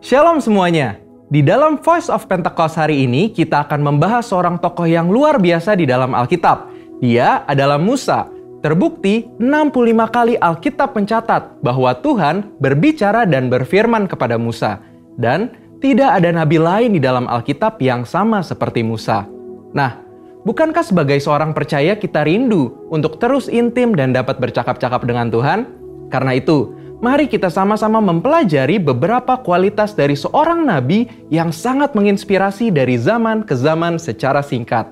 Shalom semuanya. Di dalam Voice of Pentecost hari ini, kita akan membahas seorang tokoh yang luar biasa di dalam Alkitab. Dia adalah Musa. Terbukti 65 kali Alkitab mencatat bahwa Tuhan berbicara dan berfirman kepada Musa. Dan tidak ada nabi lain di dalam Alkitab yang sama seperti Musa. Nah, bukankah sebagai seorang percaya kita rindu untuk terus intim dan dapat bercakap-cakap dengan Tuhan? Karena itu, mari kita sama-sama mempelajari beberapa kualitas dari seorang nabi yang sangat menginspirasi dari zaman ke zaman secara singkat.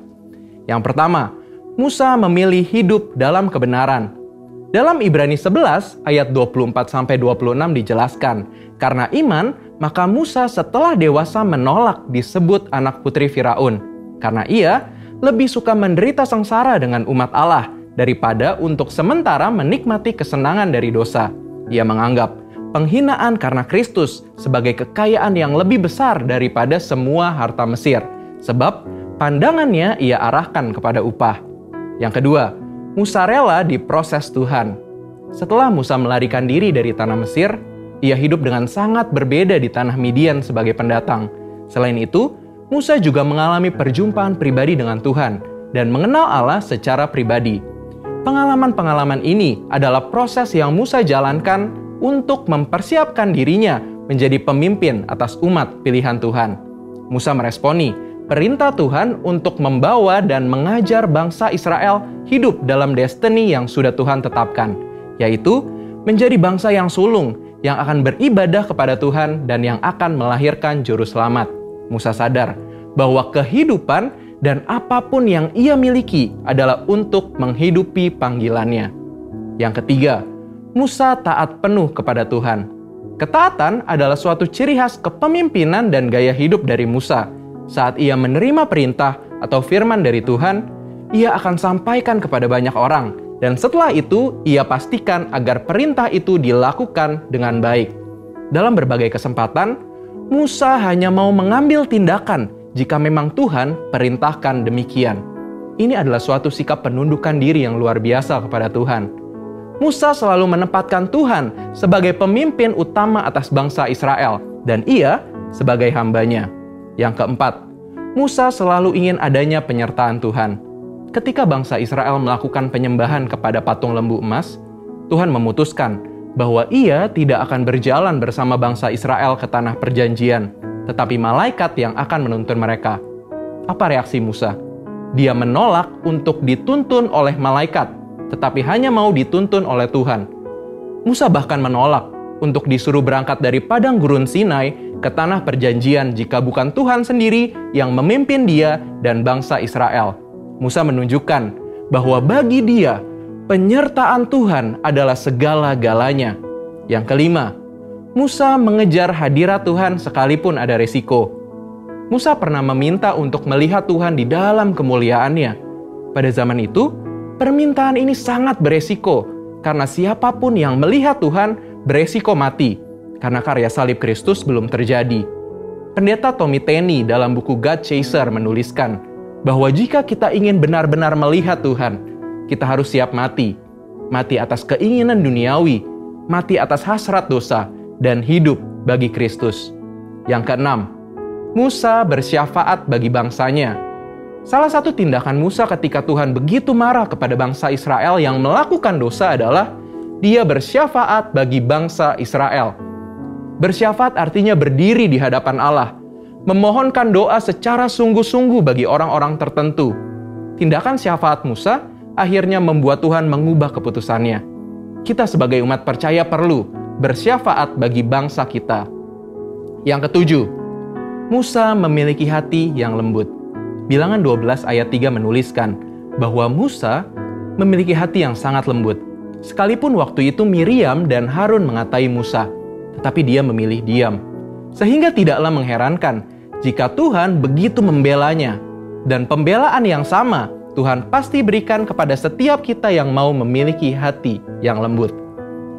Yang pertama, Musa memilih hidup dalam kebenaran. Dalam Ibrani 11 ayat 24-26 dijelaskan, karena iman, maka Musa setelah dewasa menolak disebut anak putri Firaun. Karena ia lebih suka menderita sengsara dengan umat Allah daripada untuk sementara menikmati kesenangan dari dosa. Ia menganggap penghinaan karena Kristus sebagai kekayaan yang lebih besar daripada semua harta Mesir. Sebab pandangannya ia arahkan kepada upah. Yang kedua, Musa rela diproses Tuhan. Setelah Musa melarikan diri dari tanah Mesir, ia hidup dengan sangat berbeda di tanah Midian sebagai pendatang. Selain itu, Musa juga mengalami perjumpaan pribadi dengan Tuhan dan mengenal Allah secara pribadi. Pengalaman-pengalaman ini adalah proses yang Musa jalankan untuk mempersiapkan dirinya menjadi pemimpin atas umat pilihan Tuhan. Musa meresponi perintah Tuhan untuk membawa dan mengajar bangsa Israel hidup dalam destiny yang sudah Tuhan tetapkan, yaitu menjadi bangsa yang sulung, yang akan beribadah kepada Tuhan dan yang akan melahirkan juru selamat. Musa sadar bahwa kehidupan dan apapun yang ia miliki adalah untuk menghidupi panggilannya. Yang ketiga, Musa taat penuh kepada Tuhan. Ketaatan adalah suatu ciri khas kepemimpinan dan gaya hidup dari Musa. Saat ia menerima perintah atau firman dari Tuhan, ia akan sampaikan kepada banyak orang. Dan setelah itu, ia pastikan agar perintah itu dilakukan dengan baik. Dalam berbagai kesempatan, Musa hanya mau mengambil tindakan jika memang Tuhan perintahkan demikian. Ini adalah suatu sikap penundukan diri yang luar biasa kepada Tuhan. Musa selalu menempatkan Tuhan sebagai pemimpin utama atas bangsa Israel, dan ia sebagai hambanya. Yang keempat, Musa selalu ingin adanya penyertaan Tuhan. Ketika bangsa Israel melakukan penyembahan kepada patung lembu emas, Tuhan memutuskan bahwa ia tidak akan berjalan bersama bangsa Israel ke tanah perjanjian, tetapi malaikat yang akan menuntun mereka. Apa reaksi Musa? Dia menolak untuk dituntun oleh malaikat, tetapi hanya mau dituntun oleh Tuhan. Musa bahkan menolak untuk disuruh berangkat dari padang gurun Sinai ke tanah perjanjian jika bukan Tuhan sendiri yang memimpin dia dan bangsa Israel. Musa menunjukkan bahwa bagi dia, penyertaan Tuhan adalah segala-galanya. Yang kelima, Musa mengejar hadirat Tuhan sekalipun ada resiko. Musa pernah meminta untuk melihat Tuhan di dalam kemuliaannya. Pada zaman itu, permintaan ini sangat beresiko, karena siapapun yang melihat Tuhan beresiko mati, karena karya salib Kristus belum terjadi. Pendeta Tommy Tenney dalam buku God Chaser menuliskan bahwa jika kita ingin benar-benar melihat Tuhan, kita harus siap mati. Mati atas keinginan duniawi, mati atas hasrat dosa, dan hidup bagi Kristus. Yang keenam, Musa bersyafaat bagi bangsanya. Salah satu tindakan Musa ketika Tuhan begitu marah kepada bangsa Israel yang melakukan dosa adalah dia bersyafaat bagi bangsa Israel. Bersyafaat artinya berdiri di hadapan Allah, memohonkan doa secara sungguh-sungguh bagi orang-orang tertentu. Tindakan syafaat Musa akhirnya membuat Tuhan mengubah keputusannya. Kita sebagai umat percaya perlu bersyafaat bagi bangsa kita. Yang ketujuh, Musa memiliki hati yang lembut. Bilangan 12 ayat 3 menuliskan bahwa Musa memiliki hati yang sangat lembut. Sekalipun waktu itu Miriam dan Harun mengatai Musa, tetapi dia memilih diam. Sehingga tidaklah mengherankan jika Tuhan begitu membelanya. Dan pembelaan yang sama Tuhan pasti berikan kepada setiap kita yang mau memiliki hati yang lembut.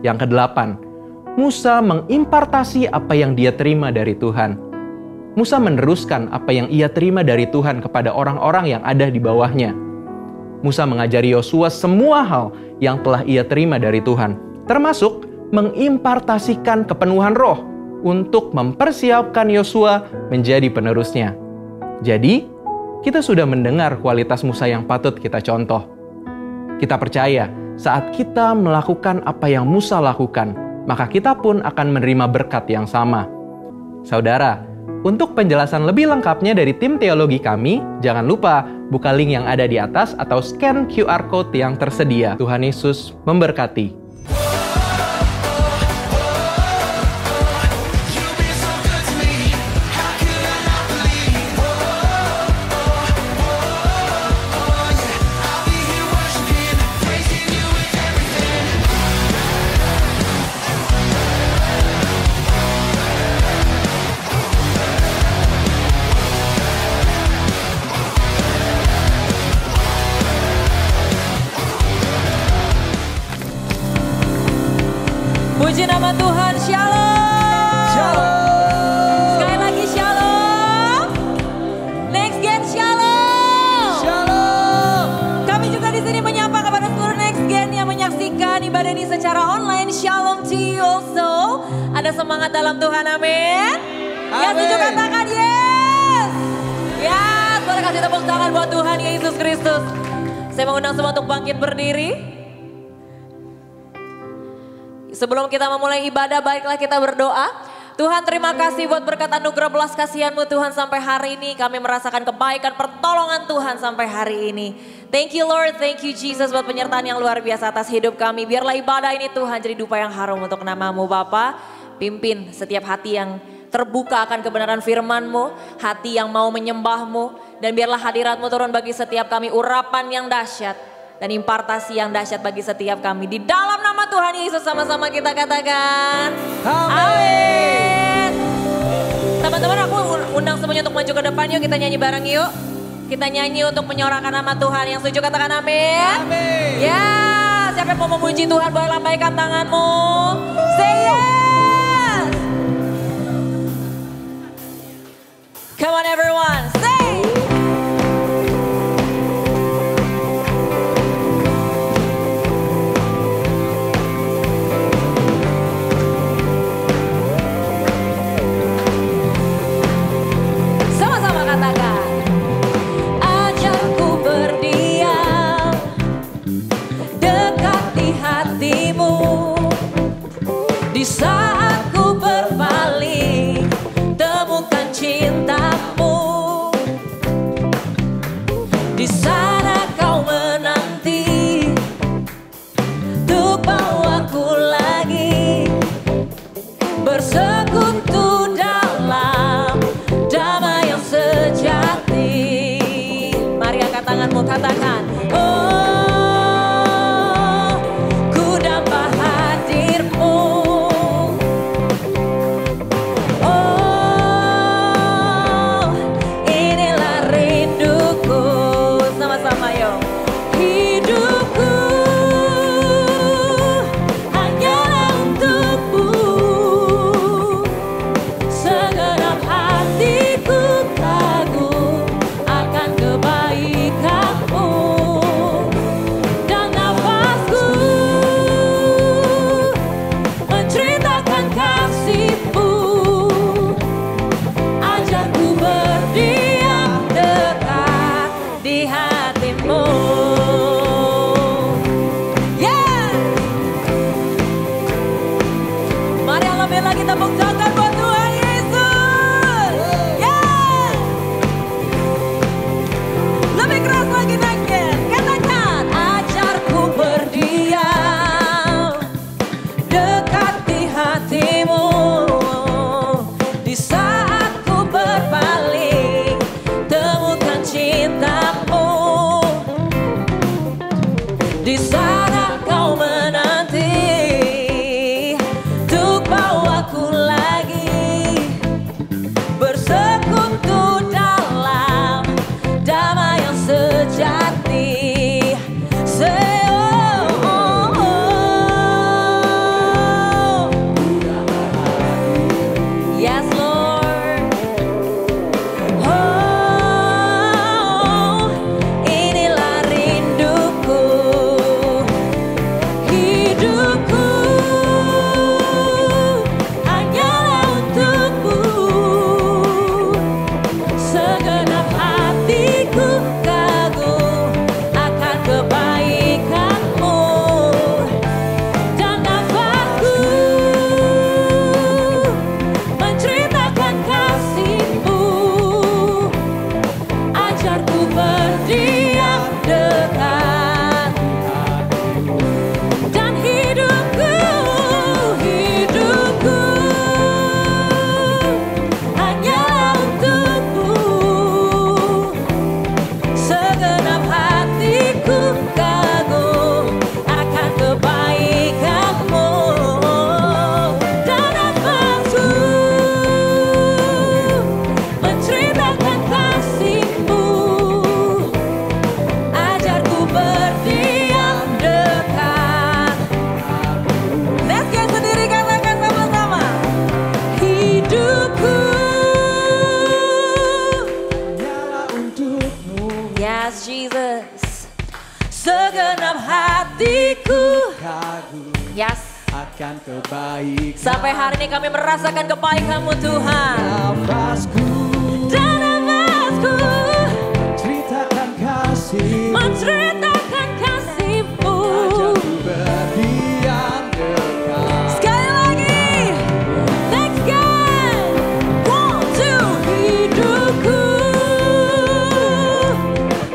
Yang kedelapan, Musa mengimpartasi apa yang dia terima dari Tuhan. Musa meneruskan apa yang ia terima dari Tuhan kepada orang-orang yang ada di bawahnya. Musa mengajari Yosua semua hal yang telah ia terima dari Tuhan, termasuk mengimpartasikan kepenuhan roh. untuk mempersiapkan Yosua menjadi penerusnya. Jadi, kita sudah mendengar kualitas Musa yang patut kita contoh. Kita percaya saat kita melakukan apa yang Musa lakukan, maka kita pun akan menerima berkat yang sama. Saudara, untuk penjelasan lebih lengkapnya dari tim teologi kami, jangan lupa buka link yang ada di atas atau scan QR Code yang tersedia. Tuhan Yesus memberkati. Puji nama Tuhan, shalom. Shalom. Sekali lagi shalom. Next Gen shalom. Shalom. Kami juga di sini menyapa kepada seluruh Next Gen yang menyaksikan ibadah ini secara online. Shalom to you also. Ada semangat dalam Tuhan, amin. Yang setuju katakan yes. Ya, boleh kasih tepuk tangan buat Tuhan Yesus Kristus. Saya mengundang semua untuk bangkit berdiri. Sebelum kita memulai ibadah, baiklah kita berdoa. Tuhan, terima kasih buat berkat anugerah belas kasihan-Mu Tuhan sampai hari ini. Kami merasakan kebaikan pertolongan Tuhan sampai hari ini. Thank you Lord, thank you Jesus buat penyertaan yang luar biasa atas hidup kami. Biarlah ibadah ini Tuhan jadi dupa yang harum untuk nama-Mu Bapa. Pimpin setiap hati yang terbuka akan kebenaran firman-Mu, hati yang mau menyembah-Mu. Dan biarlah hadirat-Mu turun bagi setiap kami, urapan yang dahsyat dan impartasi yang dahsyat bagi setiap kami. Di dalam nama Tuhan Yesus sama-sama kita katakan amin. Teman-teman, aku undang semuanya untuk maju ke depan, yuk kita nyanyi bareng yuk. Kita nyanyi untuk menyorakan nama Tuhan. Yang setuju katakan amin. Amin. Ya, siapa yang mau memuji Tuhan boleh lambaikan tanganmu. Say yes. Come on everyone, say. Di saat ku berpaling, temukan cintamu. Di sana kau menanti untuk bawaku lagi bersekutu dalam damai yang sejati. Mari angkat tanganmu, katakan di sana kau menanti untuk bawaku lagi ceritakan kebaikan. Sampai hari ini kami merasakan kebaikan-Mu Tuhan. Nafasku, Dan nafasku ceritakan kasih. menceritakan kasih-Mu. Ajarku berdiam dekat. Sekali lagi, next God, want to hidupku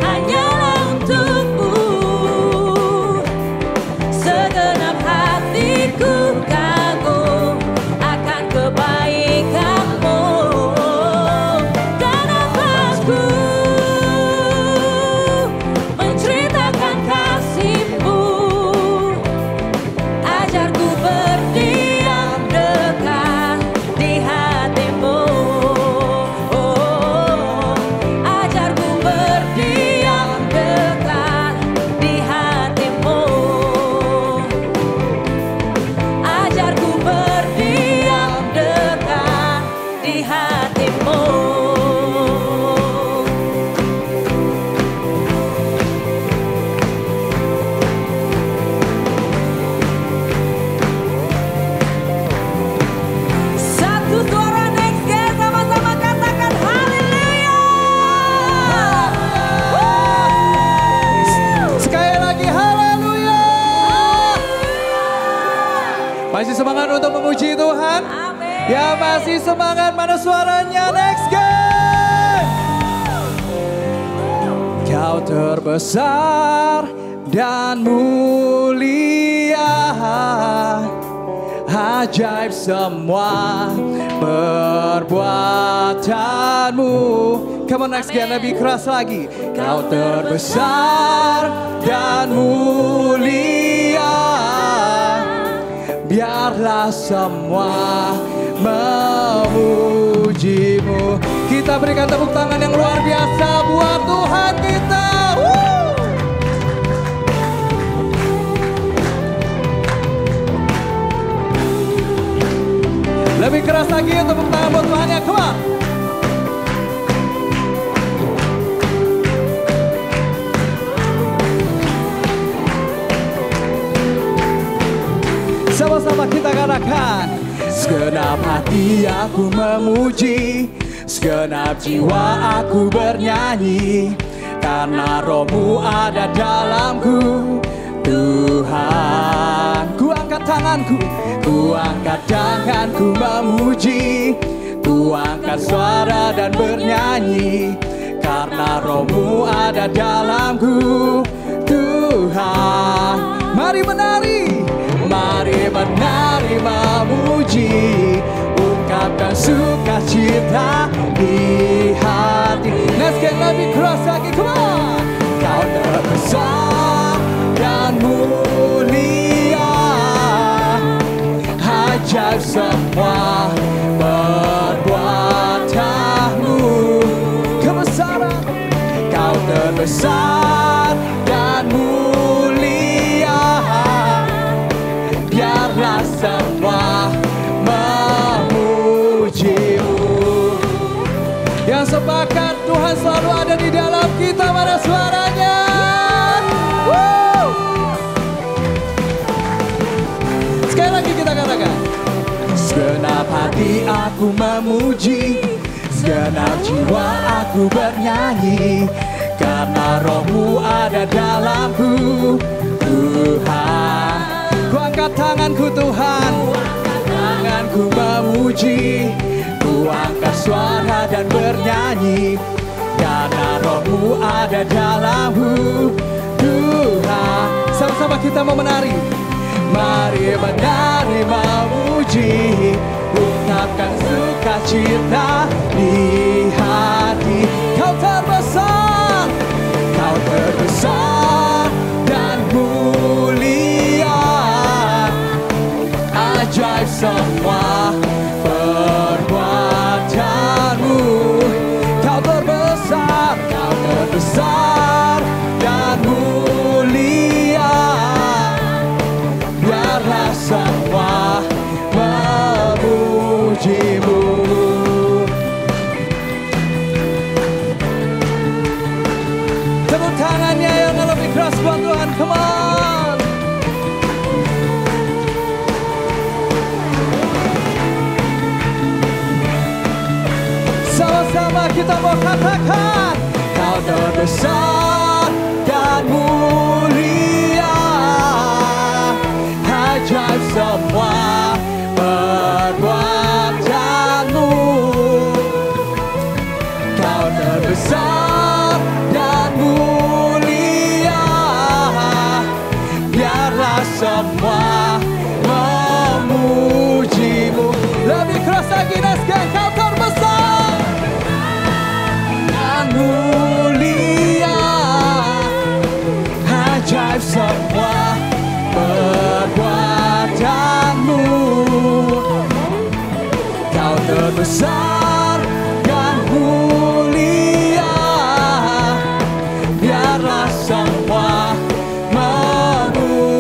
hanyalah untukmu. Segenap hatiku kagum akan kebaikan-Mu. Dan nafasku menceritakan kasih-Mu. Ajarku berdiam dekat di hati-Mu. Ajarku berdiam dekat di hati-Mu. Ajarku berdiam dekat di hati-Mu. Satu suara next guys, sama-sama katakan haleluya. Sekali lagi haleluya. Masih semangat untuk memuji Tuhan? Amin. Ya masih semangat, mana suaranya next guys? Kau terbesar dan mulia, ajaib semua perbuatanmu. Come on next guys, lebih keras lagi. Kau terbesar dan mulia, biarlah semua memujimu. Kita berikan tepuk tangan yang luar biasa buat Tuhan kita. Woo! Lebih keras lagi tepuk tangan buat Tuhannya, come on. Sama-sama kita katakan. Segenap hati aku memuji, segenap jiwa aku bernyanyi, karena Roh-Mu ada dalamku, Tuhan. Ku angkat tanganku, ku angkat tanganku memuji, ku angkat suara dan bernyanyi, karena Roh-Mu ada dalamku, Tuhan. Mari menari, mari menari memuji, ungkapkan sukacita di hati. Let's get lebih keras lagi, come on. Kau terbesar dan mulia, ajaib semua perbuatanmu. Kebesaran, kau terbesar dan mulia, biarlah semua memujimu. Yang sepakat Tuhan selalu ada di dalam kita, mana suaranya? Woo! Sekali lagi kita katakan. Segenap hati aku memuji, segenap jiwa aku bernyanyi, karena Roh-Mu ada dalamku, Tuhan. Ku angkat tanganku Tuhan, tanganku memuji, ku angkat suara dan bernyanyi, karena Roh-Mu ada dalamku, Tuhan. Sama-sama kita mau menari. Mari menari memuji, ungkapkan sukacita di hati. Kau terbesar, kau terbesar dan mulia, ajaib semua perbuatanmu. Kau terbesar dan mulia, biarlah semua memujimu. Tepuk tangannya yang lebih keras buat Tuhan, come on. Sama-sama kita mau katakan, Kau terbesar dan mulia, ajaib semua perbuatanmu. Kau terbesar dan mulia, biarlah semua memujimu. Lebih keras lagi, Nasken, Kau terbesar dan mulia, ajaib semua perbuatanmu. Kau terbesar dan mulia, biarlah semua memujimu.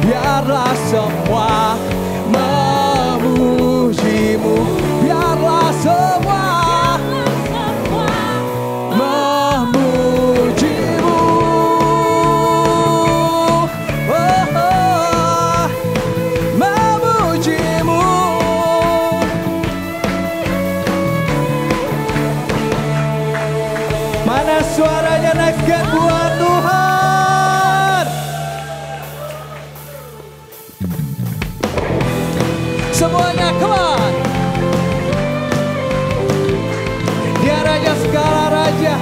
Biarlah semua memujimu. Biarlah semua memujimu. Oh, oh, memujimu. Mana suaranya next gen buat Tuhan? Semuanya, come on. Dia raja segala raja.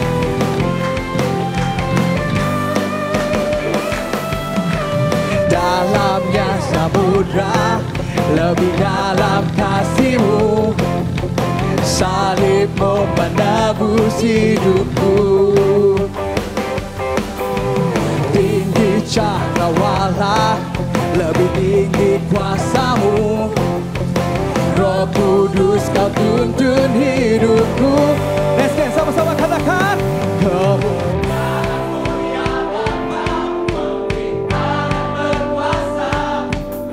Dalamnya samudra, lebih dalam kasih-Mu. Salib-Mu menebus hidupku. Tinggi cakrawala, lebih tinggi kuasa-Mu. Roh Kudus, Kau tuntun hidupku. Let's go, sama-sama katakan, kemuliaan-Mu ya Bapa, memerintah berkuasa.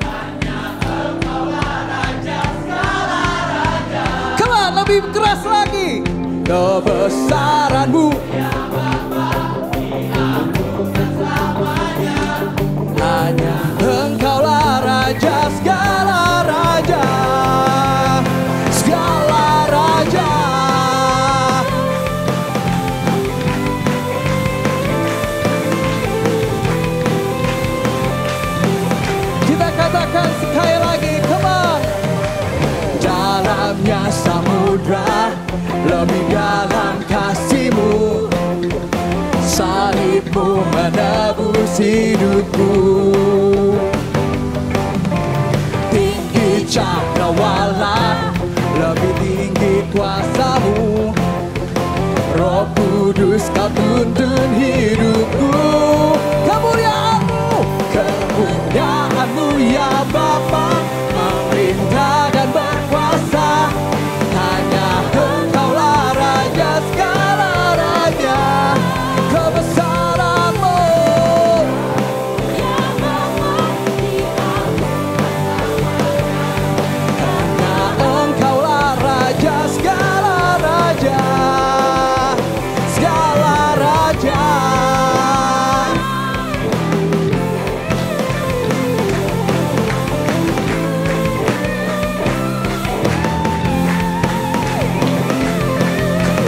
Hanya Engkaulah Raja segala raja. Come on, lebih keras lagi. Kebesaran-Mu ya Bapa, diagungkan selamanya. Hanya Engkaulah Raja segala raja. Segala raja. Kita katakan sekali lagi, come on. Dalamnya samudra, lebih dalam kasih-Mu. Salib-Mu menebus hidupku. Tinggi cakrawala, lebih tinggi kuasa-Mu. Roh Kudus, Kau tuntun hidupku. Kemuliaan-Mu, kemuliaan-Mu ya Bapa, memerintah dan berkuasa. Hanya Engkaulah Raja segala raja. Kebesaran-Mu ya Bapa, hanya Engkaulah Raja segala raja. Segala raja.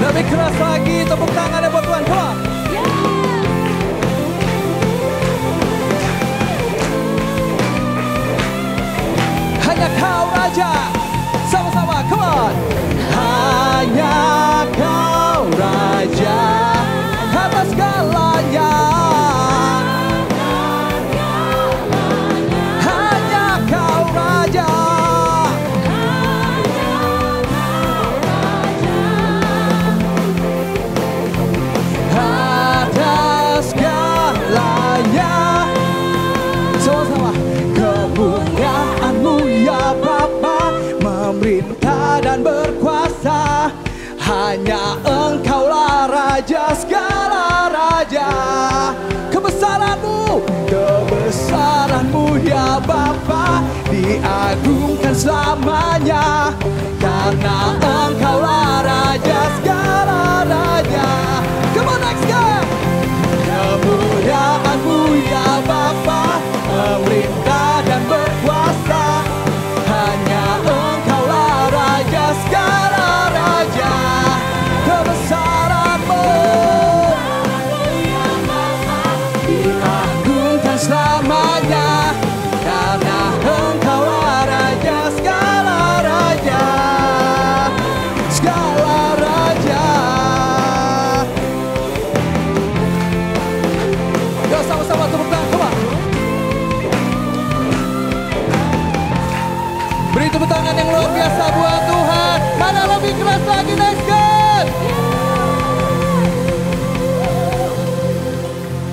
Lebih keras lagi, tepuk tangannya buat Tuhan, come on. Hanya Kau Raja. Sama-sama, come on. Hanya Kau Raja atas segalanya. Hanya Kau Raja. Atas segalanya. Sama-sama. Kemuliaan-Mu ya Bapa, memerintah dan berkuasa. Hanya Engkaulah Raja segala raja. Kebesaran-Mu, kebesaran-Mu ya Bapa, diagungkan selamanya. Karena Engkaulah Raja segala raja. Come on, next guy. Kemuliaan-Mu ya Bapa, memerintah dan berkuasa. Hanya Engkaulah Raja segala tepuk tangan yang luar biasa buat Tuhan. Ada lebih keras lagi, next God.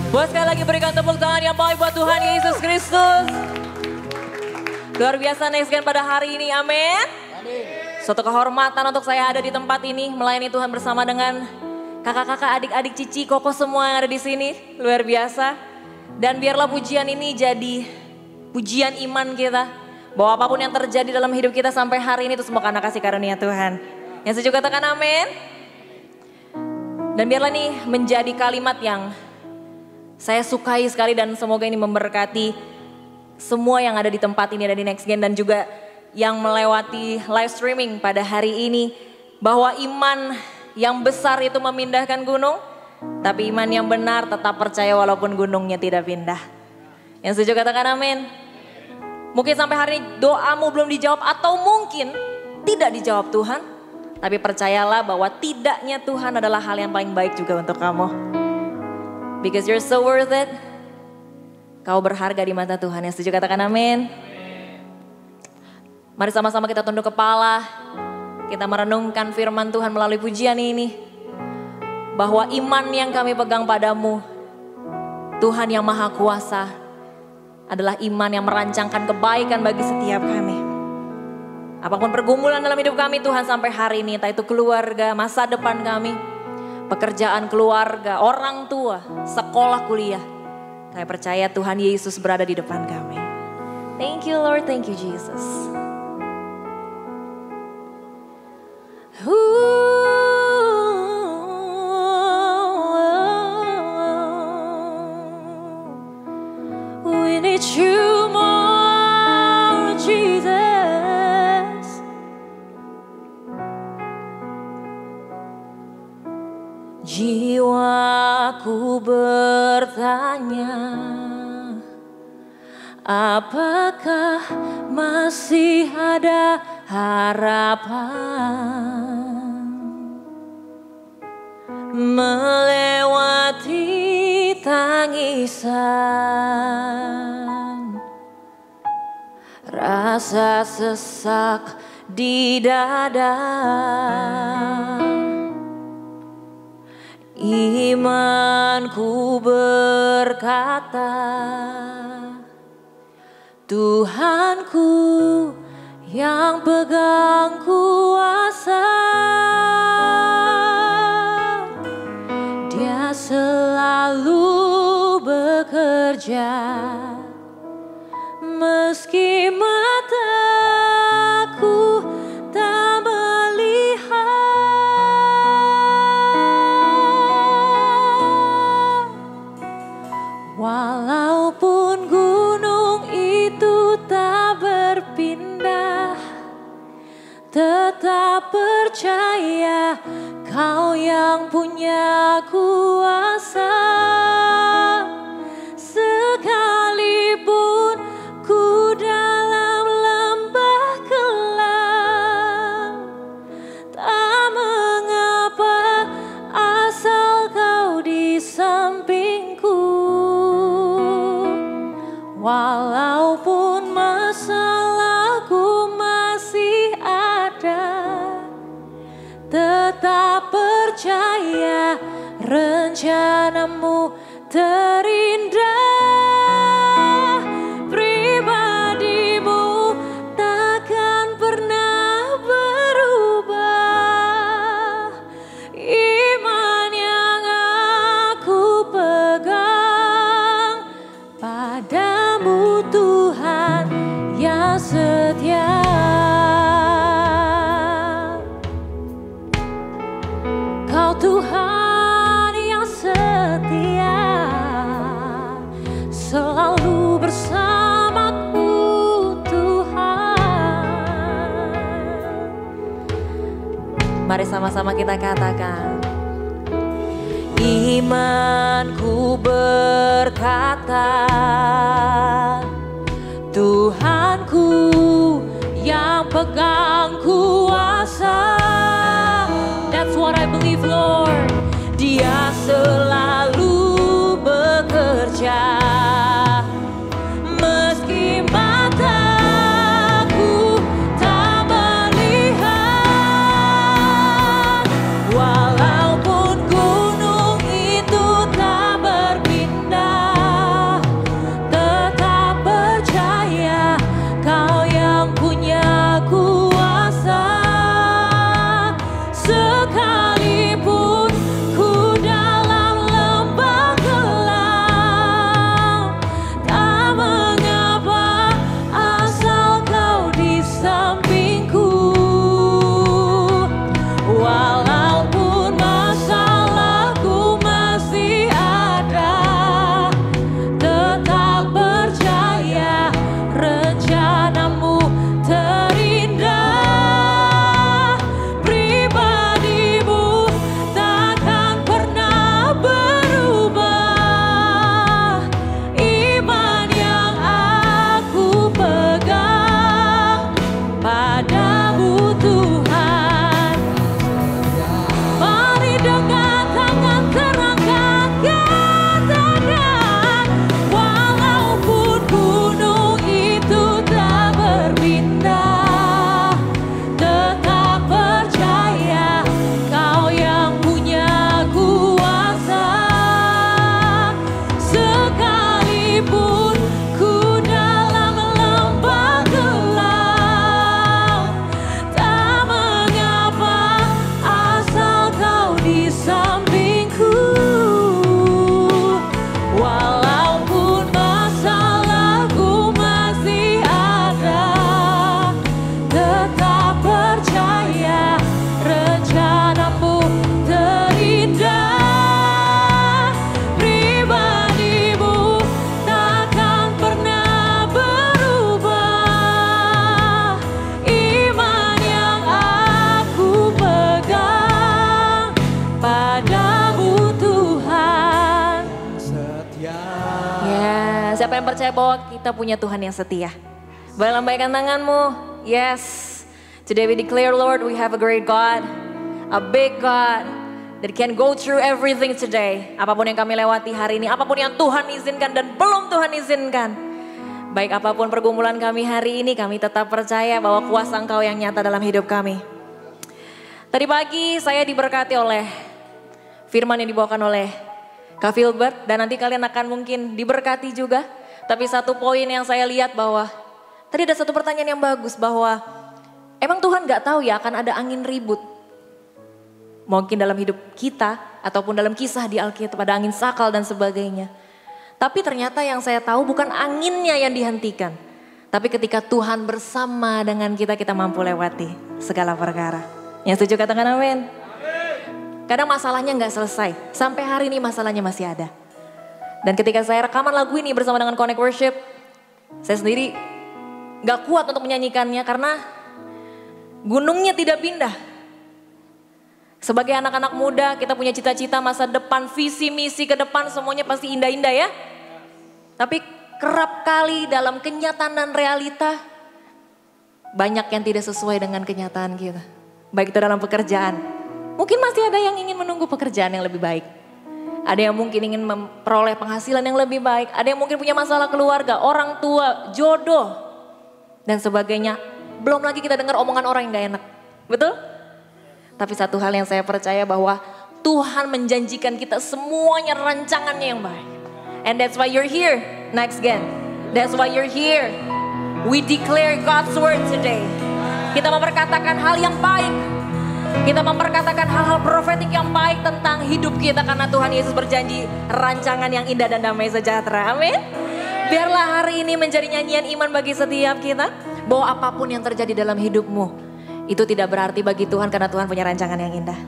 Buat sekali lagi berikan tepuk tangan yang baik buat Tuhan Yesus Kristus. Luar biasa next gen pada hari ini, amin. Suatu kehormatan untuk saya ada di tempat ini, melayani Tuhan bersama dengan kakak-kakak, adik-adik, cici, koko semua yang ada di sini. Luar biasa. Dan biarlah pujian ini jadi pujian iman kita. Bahwa apapun yang terjadi dalam hidup kita sampai hari ini itu semua karena kasih karunia Tuhan. Yang setuju katakan amin. Dan biarlah ini menjadi kalimat yang saya sukai sekali dan semoga ini memberkati semua yang ada di tempat ini, ada di Next Gen dan juga yang melewati live streaming pada hari ini. Bahwa iman yang besar itu memindahkan gunung, tapi iman yang benar tetap percaya walaupun gunungnya tidak pindah. Yang setuju katakan amin. Mungkin sampai hari ini doamu belum dijawab atau mungkin tidak dijawab Tuhan. Tapi percayalah bahwa tidaknya Tuhan adalah hal yang paling baik juga untuk kamu. Because you're so worth it. Kau berharga di mata Tuhan. Yang setuju katakan amin. Mari sama-sama kita tunduk kepala. Kita merenungkan firman Tuhan melalui pujian ini. Bahwa iman yang kami pegang padamu, Tuhan yang maha kuasa, adalah iman yang merancangkan kebaikan bagi setiap kami. Apapun pergumulan dalam hidup kami Tuhan sampai hari ini, entah itu keluarga, masa depan kami, pekerjaan keluarga, orang tua, sekolah, kuliah. Kami percaya Tuhan Yesus berada di depan kami. Thank you Lord, thank you Jesus. We need you more, Jesus. Jiwaku bertanya, apakah masih ada harapan melewati tangisan, rasa sesak di dada. Imanku berkata, Tuhanku yang pegang kuasa, Dia selalu bekerja meski mataku tak melihat. Walaupun gunung itu tak berpindah, tetap percaya Kau yang punya kuasa. Sekalipun ku dalam lembah kelam, tak mengapa asal Kau di sampingku. Walaupun masalahku masih ada, tetap percaya rencanamu terindah. Pribadimu takkan pernah berubah. Iman yang aku pegang padamu, Tuhan yang setia. Kau Tuhan yang setia, selalu bersamaku Tuhan. Mari sama-sama kita katakan. Imanku berkata, Tuhanku yang pegang kuasa. That's what I believe, Lord. Dia selalu bekerja meski mataku tak Siapa yang percaya bahwa kita punya Tuhan yang setia? Boleh lambaikan tanganmu. Yes. Today we declare, Lord, we have a great God, a big God that can go through everything today. Apapun yang kami lewati hari ini, apapun yang Tuhan izinkan dan belum Tuhan izinkan. Baik apapun pergumulan kami hari ini, kami tetap percaya bahwa kuasa Engkau yang nyata dalam hidup kami. Tadi pagi saya diberkati oleh firman yang dibawakan oleh Kak Filbert, dan nanti kalian akan mungkin diberkati juga. Tapi satu poin yang saya lihat bahwa, tadi ada satu pertanyaan yang bagus bahwa, emang Tuhan gak tahu ya akan ada angin ribut? Mungkin dalam hidup kita ataupun dalam kisah di Alkitab ada angin sakal dan sebagainya. Tapi ternyata yang saya tahu bukan anginnya yang dihentikan. Tapi ketika Tuhan bersama dengan kita, kita mampu lewati segala perkara. Yang setuju katakan amin. Kadang masalahnya gak selesai. Sampai hari ini masalahnya masih ada. Dan ketika saya rekaman lagu ini bersama dengan Connect Worship, saya sendiri gak kuat untuk menyanyikannya karena gunungnya tidak pindah. Sebagai anak-anak muda kita punya cita-cita masa depan, visi misi ke depan semuanya pasti indah-indah ya. Tapi kerap kali dalam kenyataan dan realita banyak yang tidak sesuai dengan kenyataan kita. Baik itu dalam pekerjaan. Mungkin masih ada yang ingin menunggu pekerjaan yang lebih baik. Ada yang mungkin ingin memperoleh penghasilan yang lebih baik. Ada yang mungkin punya masalah keluarga, orang tua, jodoh dan sebagainya. Belum lagi kita dengar omongan orang yang gak enak. Betul? Tapi satu hal yang saya percaya bahwa Tuhan menjanjikan kita semuanya rancangannya yang baik. And that's why you're here, next gen. That's why you're here. We declare God's word today. Kita memperkatakan hal yang baik. Kita memperkatakan hal-hal profetik yang baik tentang hidup kita. Karena Tuhan Yesus berjanji rancangan yang indah dan damai sejahtera. Amin. Biarlah hari ini menjadi nyanyian iman bagi setiap kita. Bahwa apapun yang terjadi dalam hidupmu, itu tidak berarti bagi Tuhan karena Tuhan punya rancangan yang indah.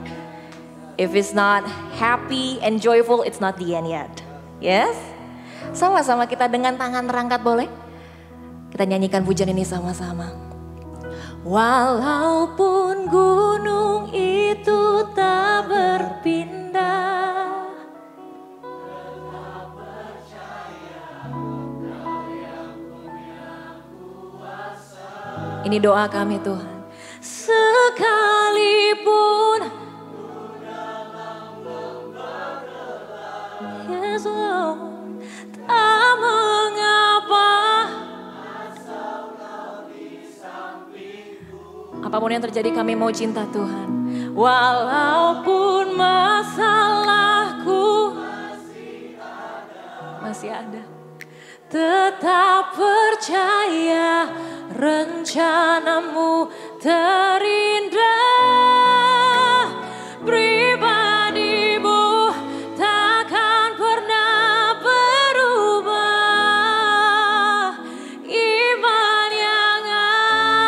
If it's not happy and joyful, it's not the end yet. Yes? Sama-sama kita dengan tangan terangkat boleh? Kita nyanyikan pujian ini sama-sama. Walaupun gunung itu tak berpindah, ini doa kami Tuhan. Sekalipun Yes Lord, tak mengapa. Apapun yang terjadi kami mau cinta Tuhan. Walaupun masalahku masih ada. Tetap percaya rencanamu terindah. Pribadimu takkan pernah berubah. Iman yang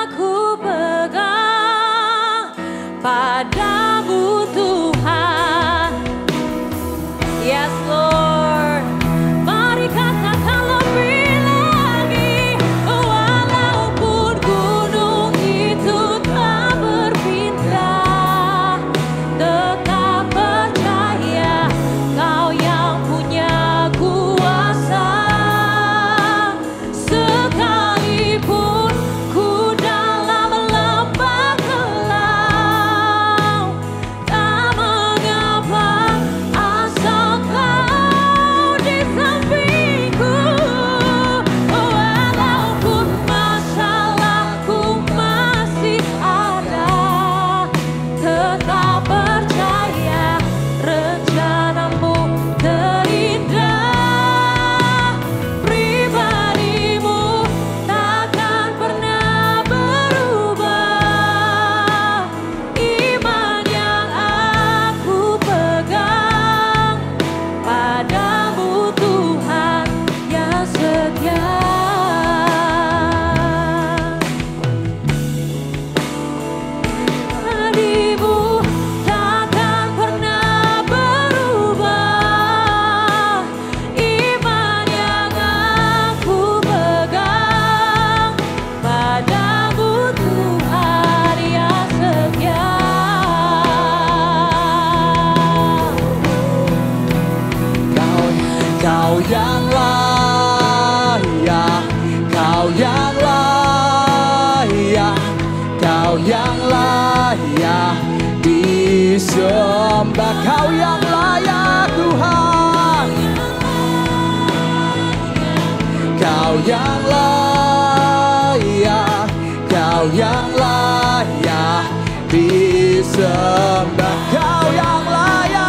aku pegang padamu Tuhan. Yes Lord. Mari katakan lebih lagi. Walaupun gunung itu tak Kau yang layak disembah, Kau yang layak Tuhan. Kau yang layak, Kau yang layak disembah, Kau yang layak,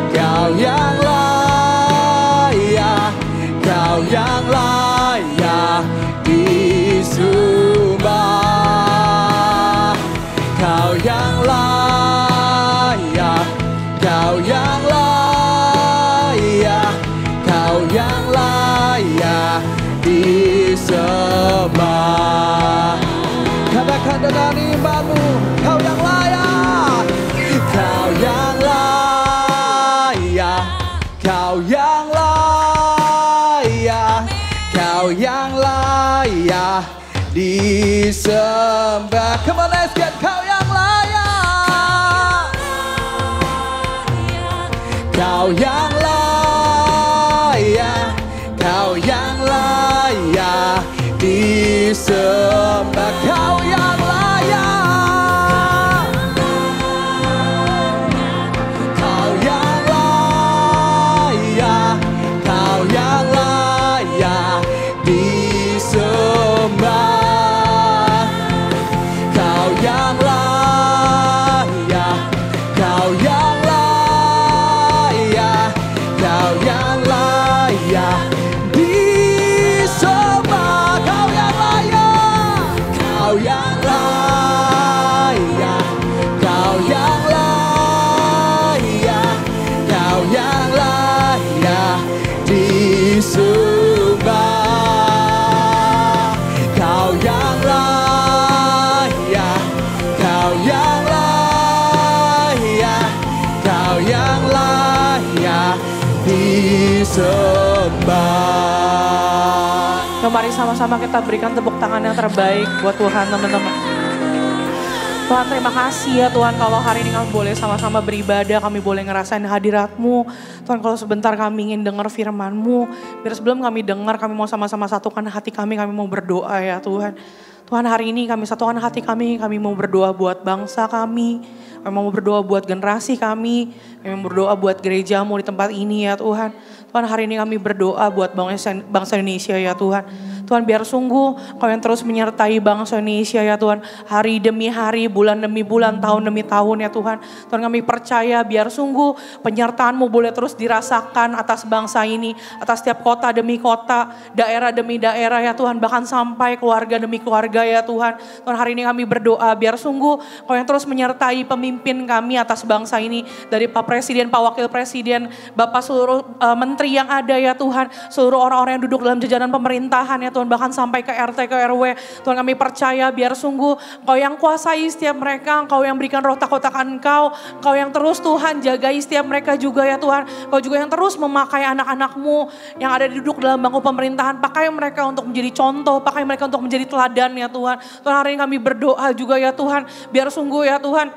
Kau yang layak, Kau yang layak disembah, Kau yang layak, Kau yang layak, Kau yang layak disembah. Katakan dengan imanmu, Kau yang layak, Kau yang layak, Kau yang layak, Kau yang layak disembah. Come on, let's get. Kau yang layak, Kau yang layak, Kau yang layak disembah, Kau yang layak, Kau yang layak, Kau yang layak disembah, Kau yang layak, Kau yang layak, Kau yang layak disembah, Kau yang layak, Kau yang layak, Kau yang layak, Kau yang layak disembah, Kau yang layak, Kau yang layak, Kau yang layak disembah. Mari sama-sama kita berikan tepuk tangan yang terbaik buat Tuhan, teman-teman. Tuhan, terima kasih ya Tuhan, kalau hari ini kami boleh sama-sama beribadah, kami boleh ngerasain hadirat-Mu. Tuhan, kalau sebentar kami ingin dengar firman-Mu, biar sebelum kami dengar, kami mau sama-sama satukan hati kami mau berdoa ya Tuhan. Tuhan, hari ini kami satukan hati kami mau berdoa buat bangsa kami mau berdoa buat generasi kami mau berdoa buat gereja-Mu di tempat ini ya Tuhan. Tuhan, hari ini kami berdoa buat bangsa Indonesia ya Tuhan. Tuhan, biar sungguh Kau yang terus menyertai bangsa Indonesia ya Tuhan. Hari demi hari, bulan demi bulan, tahun demi tahun ya Tuhan. Tuhan, kami percaya biar sungguh penyertaan-Mu boleh terus dirasakan atas bangsa ini. Atas setiap kota demi kota, daerah demi daerah ya Tuhan. Bahkan sampai keluarga demi keluarga ya Tuhan. Tuhan, hari ini kami berdoa biar sungguh Kau yang terus menyertai pemimpin kami atas bangsa ini. Dari Pak Presiden, Pak Wakil Presiden, Bapak seluruh menteri yang ada ya Tuhan. Seluruh orang-orang yang duduk dalam jajaran pemerintahan ya Tuhan, bahkan sampai ke RT, ke RW. Tuhan, kami percaya biar sungguh Kau yang kuasai setiap mereka, Kau yang berikan rotak-rotakan Kau yang terus Tuhan jagai setiap mereka juga ya Tuhan. Kau juga yang terus memakai anak-anak-Mu yang ada duduk dalam bangku pemerintahan, pakai mereka untuk menjadi contoh, pakai mereka untuk menjadi teladan ya Tuhan. Tuhan, hari ini kami berdoa juga ya Tuhan, biar sungguh ya Tuhan,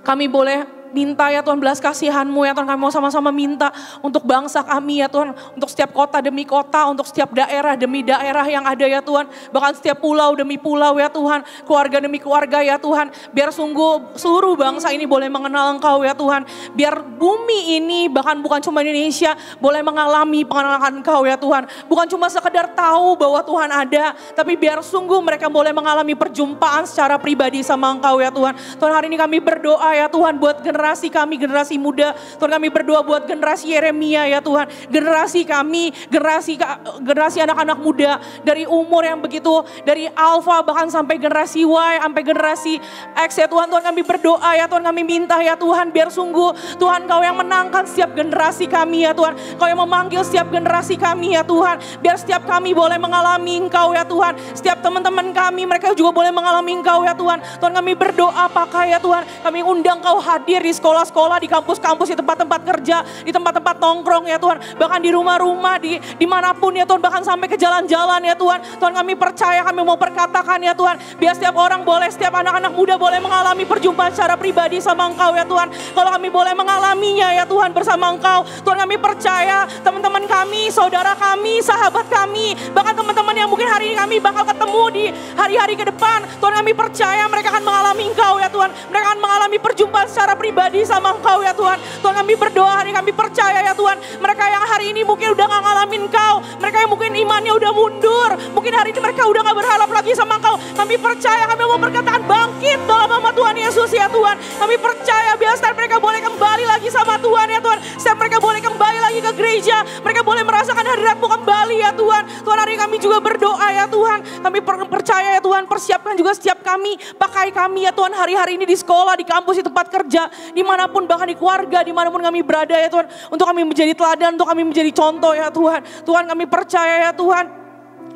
kami boleh minta ya Tuhan belas kasihan-Mu ya Tuhan. Kami mau sama-sama minta untuk bangsa kami ya Tuhan. Untuk setiap kota demi kota, untuk setiap daerah demi daerah yang ada ya Tuhan. Bahkan setiap pulau demi pulau ya Tuhan. Keluarga demi keluarga ya Tuhan. Biar sungguh seluruh bangsa ini boleh mengenal Engkau ya Tuhan. Biar bumi ini, bahkan bukan cuma Indonesia, boleh mengalami pengenalan Engkau ya Tuhan. Bukan cuma sekedar tahu bahwa Tuhan ada, tapi biar sungguh mereka boleh mengalami perjumpaan secara pribadi sama Engkau ya Tuhan. Tuhan, hari ini kami berdoa ya Tuhan buat generasi kami, generasi muda. Tuhan, kami berdoa buat generasi Yeremia ya Tuhan. Generasi kami, generasi anak-anak muda dari umur yang begitu, dari alpha bahkan sampai generasi Y, sampai generasi X ya Tuhan. Tuhan, kami berdoa ya Tuhan, kami minta ya Tuhan, biar sungguh Tuhan Kau yang menangkan setiap generasi kami ya Tuhan. Kau yang memanggil setiap generasi kami ya Tuhan. Biar setiap kami boleh mengalami Engkau ya Tuhan. Setiap teman-teman kami, mereka juga boleh mengalami Engkau ya Tuhan. Tuhan, kami berdoa pakai ya Tuhan. Kami undang Kau hadir di sekolah-sekolah, di kampus-kampus, di tempat-tempat kerja, di tempat-tempat nongkrong ya Tuhan. Bahkan di rumah-rumah, dimanapun ya Tuhan, bahkan sampai ke jalan-jalan ya Tuhan. Tuhan kami percaya, kami mau perkatakan ya Tuhan. Biar setiap orang boleh, setiap anak-anak muda boleh mengalami perjumpaan secara pribadi sama Engkau ya Tuhan. Kalau kami boleh mengalaminya ya Tuhan bersama Engkau. Tuhan kami percaya teman-teman kami, saudara kami, sahabat kami, bahkan teman-teman yang mungkin hari ini kami bakal ketemu di hari-hari ke depan. Tuhan kami percaya mereka akan mengalami Engkau ya Tuhan. Mereka akan mengalami perjumpaan secara pribadi sama Engkau ya Tuhan. Tuhan kami berdoa hari ini, kami percaya ya Tuhan. Mereka yang hari ini mungkin udah gak ngalamin Engkau. Mereka yang mungkin imannya udah mundur. Mungkin hari ini mereka udah gak berharap lagi sama Engkau. Kami percaya, kami mau berkatakan bangkit dalam nama Tuhan Yesus ya Tuhan. Kami percaya biar setiap mereka boleh kembali lagi sama Tuhan ya Tuhan. Setiap mereka boleh kembali lagi ke gereja. Mereka boleh merasakan hadirat-Mu kembali ya Tuhan. Tuhan hari ini kami juga berdoa ya Tuhan. Kami percaya ya Tuhan, persiapkan juga setiap kami. Pakai kami ya Tuhan hari-hari ini di sekolah, di kampus, di tempat kerja. Dimanapun, bahkan di keluarga, dimanapun kami berada ya Tuhan. Untuk kami menjadi teladan, untuk kami menjadi contoh ya Tuhan. Tuhan kami percaya ya Tuhan.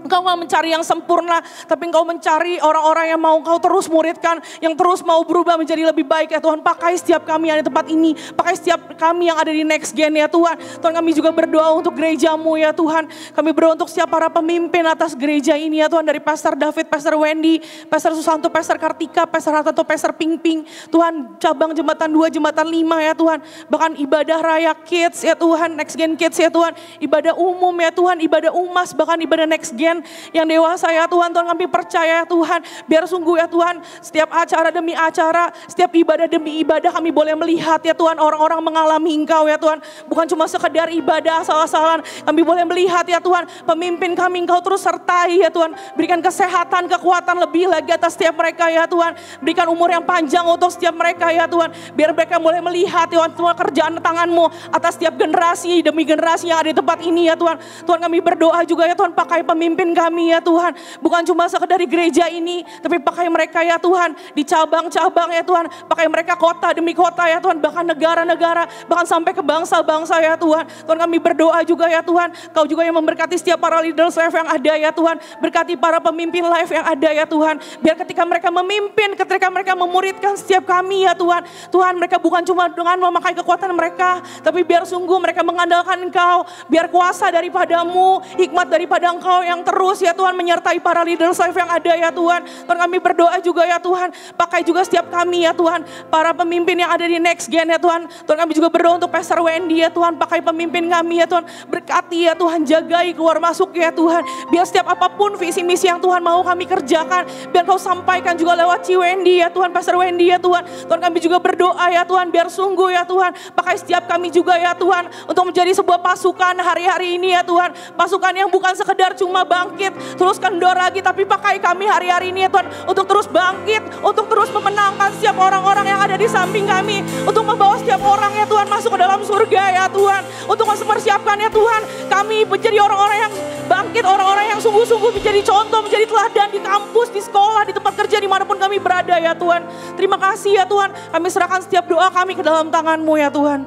Engkau gak mencari yang sempurna, tapi Engkau mencari orang-orang yang mau Engkau terus muridkan, yang terus mau berubah menjadi lebih baik ya Tuhan. Pakai setiap kami yang di tempat ini, pakai setiap kami yang ada di next gen ya Tuhan. Tuhan kami juga berdoa untuk gereja-Mu ya Tuhan. Kami berdoa untuk setiap para pemimpin atas gereja ini ya Tuhan. Dari Pastor David, Pastor Wendy, Pastor Susanto, Pastor Kartika, Pastor Hartanto, Pastor Ping-Ping. Tuhan cabang jembatan 2, jembatan 5 ya Tuhan. Bahkan ibadah raya kids ya Tuhan, next gen kids ya Tuhan. Ibadah umum ya Tuhan, ibadah umas, bahkan ibadah next gen yang dewasa ya Tuhan. Tuhan kami percaya ya Tuhan, biar sungguh ya Tuhan, setiap acara demi acara, setiap ibadah demi ibadah kami boleh melihat ya Tuhan, orang-orang mengalami Engkau ya Tuhan. Bukan cuma sekedar ibadah asal-asalan, kami boleh melihat ya Tuhan, pemimpin kami Engkau terus sertai ya Tuhan. Berikan kesehatan, kekuatan lebih lagi atas setiap mereka ya Tuhan. Berikan umur yang panjang untuk setiap mereka ya Tuhan. Biar mereka boleh melihat ya Tuhan, kerjaan tangan-Mu atas setiap generasi demi generasi yang ada di tempat ini ya Tuhan. Tuhan kami berdoa juga ya Tuhan, pakai pemimpin kami ya Tuhan. Bukan cuma sekedar di gereja ini, tapi pakai mereka ya Tuhan di cabang-cabang ya Tuhan. Pakai mereka kota demi kota ya Tuhan, bahkan negara-negara, bahkan sampai ke bangsa-bangsa ya Tuhan. Tuhan kami berdoa juga ya Tuhan, Kau juga yang memberkati setiap para leaders life yang ada ya Tuhan. Berkati para pemimpin life yang ada ya Tuhan. Biar ketika mereka memimpin, ketika mereka memuridkan setiap kami ya Tuhan. Tuhan, mereka bukan cuma dengan memakai kekuatan mereka, tapi biar sungguh mereka mengandalkan Engkau. Biar kuasa daripada-Mu, hikmat daripada Engkau yang terus ya Tuhan menyertai para leaders life yang ada ya Tuhan. Tuhan kami berdoa juga ya Tuhan, pakai juga setiap kami ya Tuhan, para pemimpin yang ada di next gen ya Tuhan. Tuhan kami juga berdoa untuk Pastor Wendy ya Tuhan, pakai pemimpin kami ya Tuhan. Berkati ya Tuhan, jagai keluar masuk ya Tuhan. Biar setiap apapun visi misi yang Tuhan mau kami kerjakan, biar Kau sampaikan juga lewat Ci Wendy ya Tuhan, Pastor Wendy ya Tuhan. Tuhan kami juga berdoa ya Tuhan, biar sungguh ya Tuhan, pakai setiap kami juga ya Tuhan, untuk menjadi sebuah pasukan hari-hari ini ya Tuhan. Pasukan yang bukan sekedar cuma bangkit, terus kendor lagi, tapi pakai kami hari-hari ini ya Tuhan, untuk terus bangkit, untuk terus memenangkan setiap orang-orang yang ada di samping kami, untuk membawa setiap orang ya Tuhan masuk ke dalam surga ya Tuhan, untuk mempersiapkan ya Tuhan, kami menjadi orang-orang yang bangkit, orang-orang yang sungguh-sungguh menjadi contoh, menjadi teladan di kampus, di sekolah, di tempat kerja, dimanapun kami berada ya Tuhan. Terima kasih ya Tuhan, kami serahkan setiap doa kami ke dalam tangan-Mu ya Tuhan.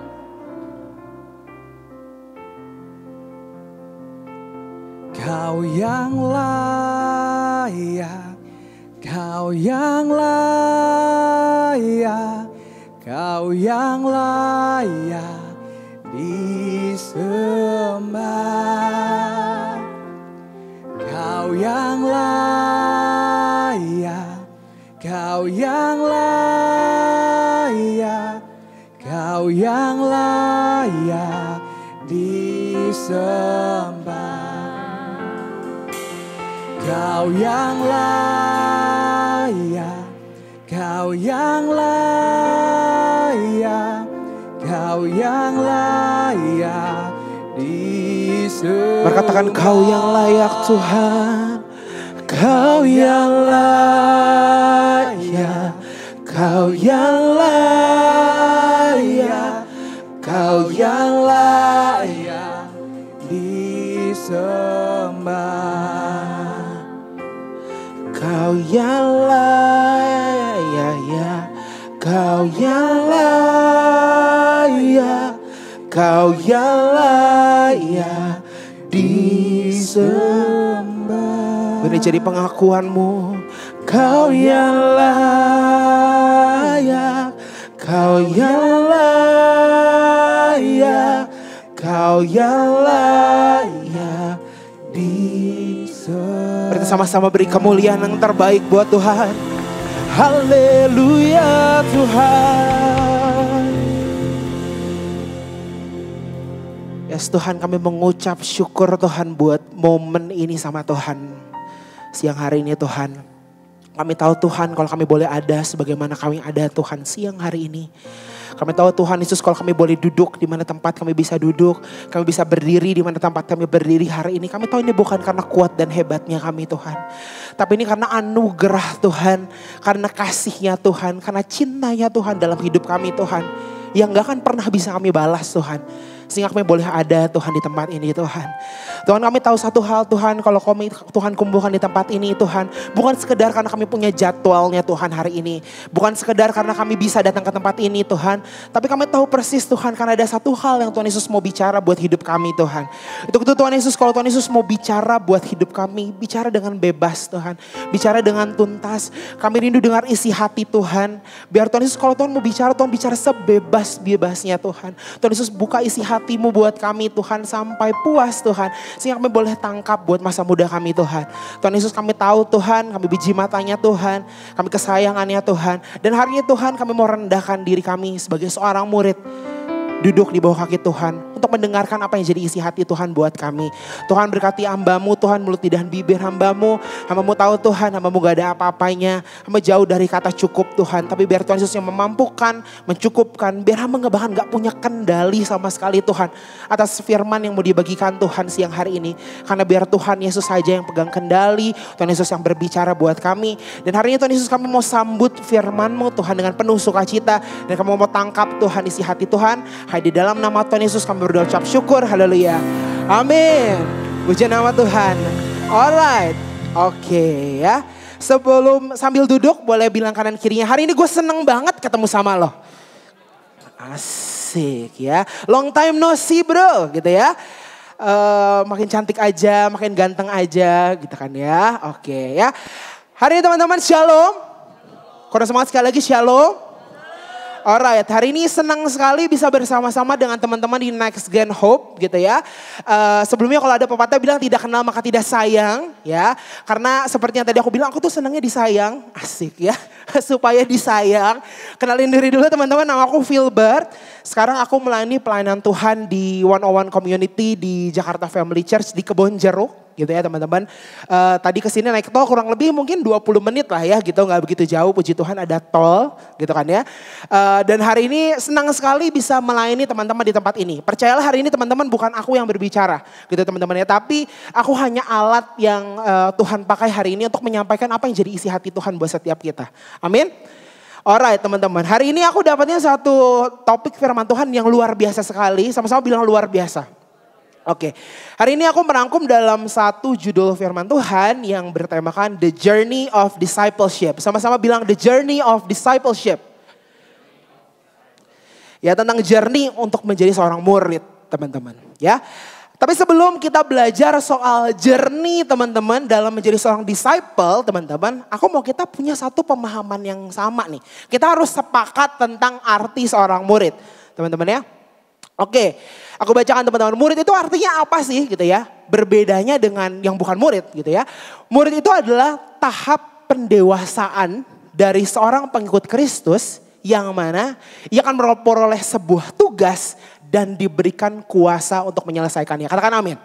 Kau yang layak, Kau yang layak, Kau yang layak disembah. Kau yang layak, Kau yang layak, Kau yang layak disembah. Kau yang layak, Kau yang layak, Kau yang layak disembah. Berkatakan Kau yang layak Tuhan, Kau yang layak, Kau yang layak, Kau yang layak disembah. Kau yang layak, Kau yang layak, Kau yang layak disembah. Ini jadi pengakuanmu. Kau yang layak, Kau yang layak, Kau yang layak Berarti sama-sama beri kemuliaan yang terbaik buat Tuhan. Haleluya Tuhan. Yes Tuhan, kami mengucap syukur Tuhan buat momen ini sama Tuhan. Siang hari ini Tuhan, kami tahu Tuhan kalau kami boleh ada sebagaimana kami ada Tuhan siang hari ini. Kami tahu Tuhan Yesus kalau kami boleh duduk di mana tempat kami bisa duduk. Kami bisa berdiri di mana tempat kami berdiri hari ini. Kami tahu ini bukan karena kuat dan hebatnya kami Tuhan. Tapi ini karena anugerah Tuhan. Karena kasihnya Tuhan. Karena cintanya Tuhan dalam hidup kami Tuhan. Yang gak akan pernah bisa kami balas Tuhan. Sehingga kami boleh ada Tuhan di tempat ini Tuhan. Tuhan kami tahu satu hal Tuhan, kalau kami Tuhan kumpulkan di tempat ini Tuhan. Bukan sekedar karena kami punya jadwalnya Tuhan hari ini. Bukan sekedar karena kami bisa datang ke tempat ini Tuhan. Tapi kami tahu persis Tuhan karena ada satu hal yang Tuhan Yesus mau bicara buat hidup kami Tuhan. Itu Tuhan Yesus, kalau Tuhan Yesus mau bicara buat hidup kami. Bicara dengan bebas Tuhan. Bicara dengan tuntas. Kami rindu dengar isi hati Tuhan. Biar Tuhan Yesus kalau Tuhan mau bicara, Tuhan bicara sebebas-bebasnya Tuhan. Tuhan Yesus buka isi hatimu buat kami Tuhan sampai puas Tuhan. Sehingga kami boleh tangkap buat masa muda kami Tuhan. Tuhan Yesus kami tahu Tuhan, kami biji matanya Tuhan. Kami kesayangannya Tuhan. Dan hari ini Tuhan kami mau rendahkan diri kami sebagai seorang murid. Duduk di bawah kaki Tuhan untuk mendengarkan apa yang jadi isi hati Tuhan buat kami. Tuhan berkati hamba-Mu Tuhan, mulut lidah bibir hamba-Mu. Hamba-Mu tahu Tuhan, hamba-Mu gak ada apa-apanya. Hamba jauh dari kata cukup Tuhan. Tapi biar Tuhan Yesus yang memampukan, mencukupkan. Biar hamba bahkan gak punya kendali sama sekali Tuhan. Atas firman yang mau dibagikan Tuhan siang hari ini. Karena biar Tuhan Yesus saja yang pegang kendali. Tuhan Yesus yang berbicara buat kami. Dan hari ini Tuhan Yesus kami mau sambut firman-Mu Tuhan dengan penuh sukacita. Dan kami mau tangkap Tuhan isi hati Tuhan. Hai di dalam nama Tuhan Yesus kami berdoa ucap syukur. Haleluya. Amin. Puji nama Tuhan. Alright. Oke ya. Sebelum sambil duduk boleh bilang kanan kirinya. Hari ini gue seneng banget ketemu sama lo. Asik ya. Long time no see bro gitu ya. Makin cantik aja, makin ganteng aja gitu kan ya. Oke ya. Hari ini teman-teman shalom. Kurang semangat sekali lagi shalom. Alright, hari ini senang sekali bisa bersama-sama dengan teman-teman di Next Gen Hope gitu ya. Sebelumnya kalau ada pepatah bilang tidak kenal maka tidak sayang ya. Karena seperti yang tadi aku bilang, aku tuh senangnya disayang, asik ya. Supaya disayang. Kenalin diri dulu teman-teman, nama aku Filbert. Sekarang aku melayani pelayanan Tuhan di 101 Community di Jakarta Family Church di Kebonjeruk. Gitu ya teman-teman. Tadi kesini naik tol kurang lebih mungkin 20 menit lah ya gitu. Gak begitu jauh, puji Tuhan ada tol gitu kan ya. Dan hari ini senang sekali bisa melayani teman-teman di tempat ini. Percayalah hari ini teman-teman bukan aku yang berbicara gitu teman-teman ya. Tapi aku hanya alat yang Tuhan pakai hari ini untuk menyampaikan apa yang jadi isi hati Tuhan buat setiap kita. Amin. Alright teman-teman, hari ini aku dapatnya satu topik firman Tuhan yang luar biasa sekali. Sama-sama bilang luar biasa. Oke, hari ini aku merangkum dalam satu judul firman Tuhan yang bertemakan The Journey of Discipleship. Sama-sama bilang The Journey of Discipleship. Ya tentang journey untuk menjadi seorang murid teman-teman ya. Tapi sebelum kita belajar soal journey teman-teman dalam menjadi seorang disciple teman-teman. Aku mau kita punya satu pemahaman yang sama nih. Kita harus sepakat tentang arti seorang murid teman-teman ya. Oke, aku bacakan teman-teman. Murid itu artinya apa sih gitu ya? Berbedanya dengan yang bukan murid gitu ya. Murid itu adalah tahap pendewasaan dari seorang pengikut Kristus yang mana ia akan memperoleh sebuah tugas dan diberikan kuasa untuk menyelesaikannya. Katakan amin.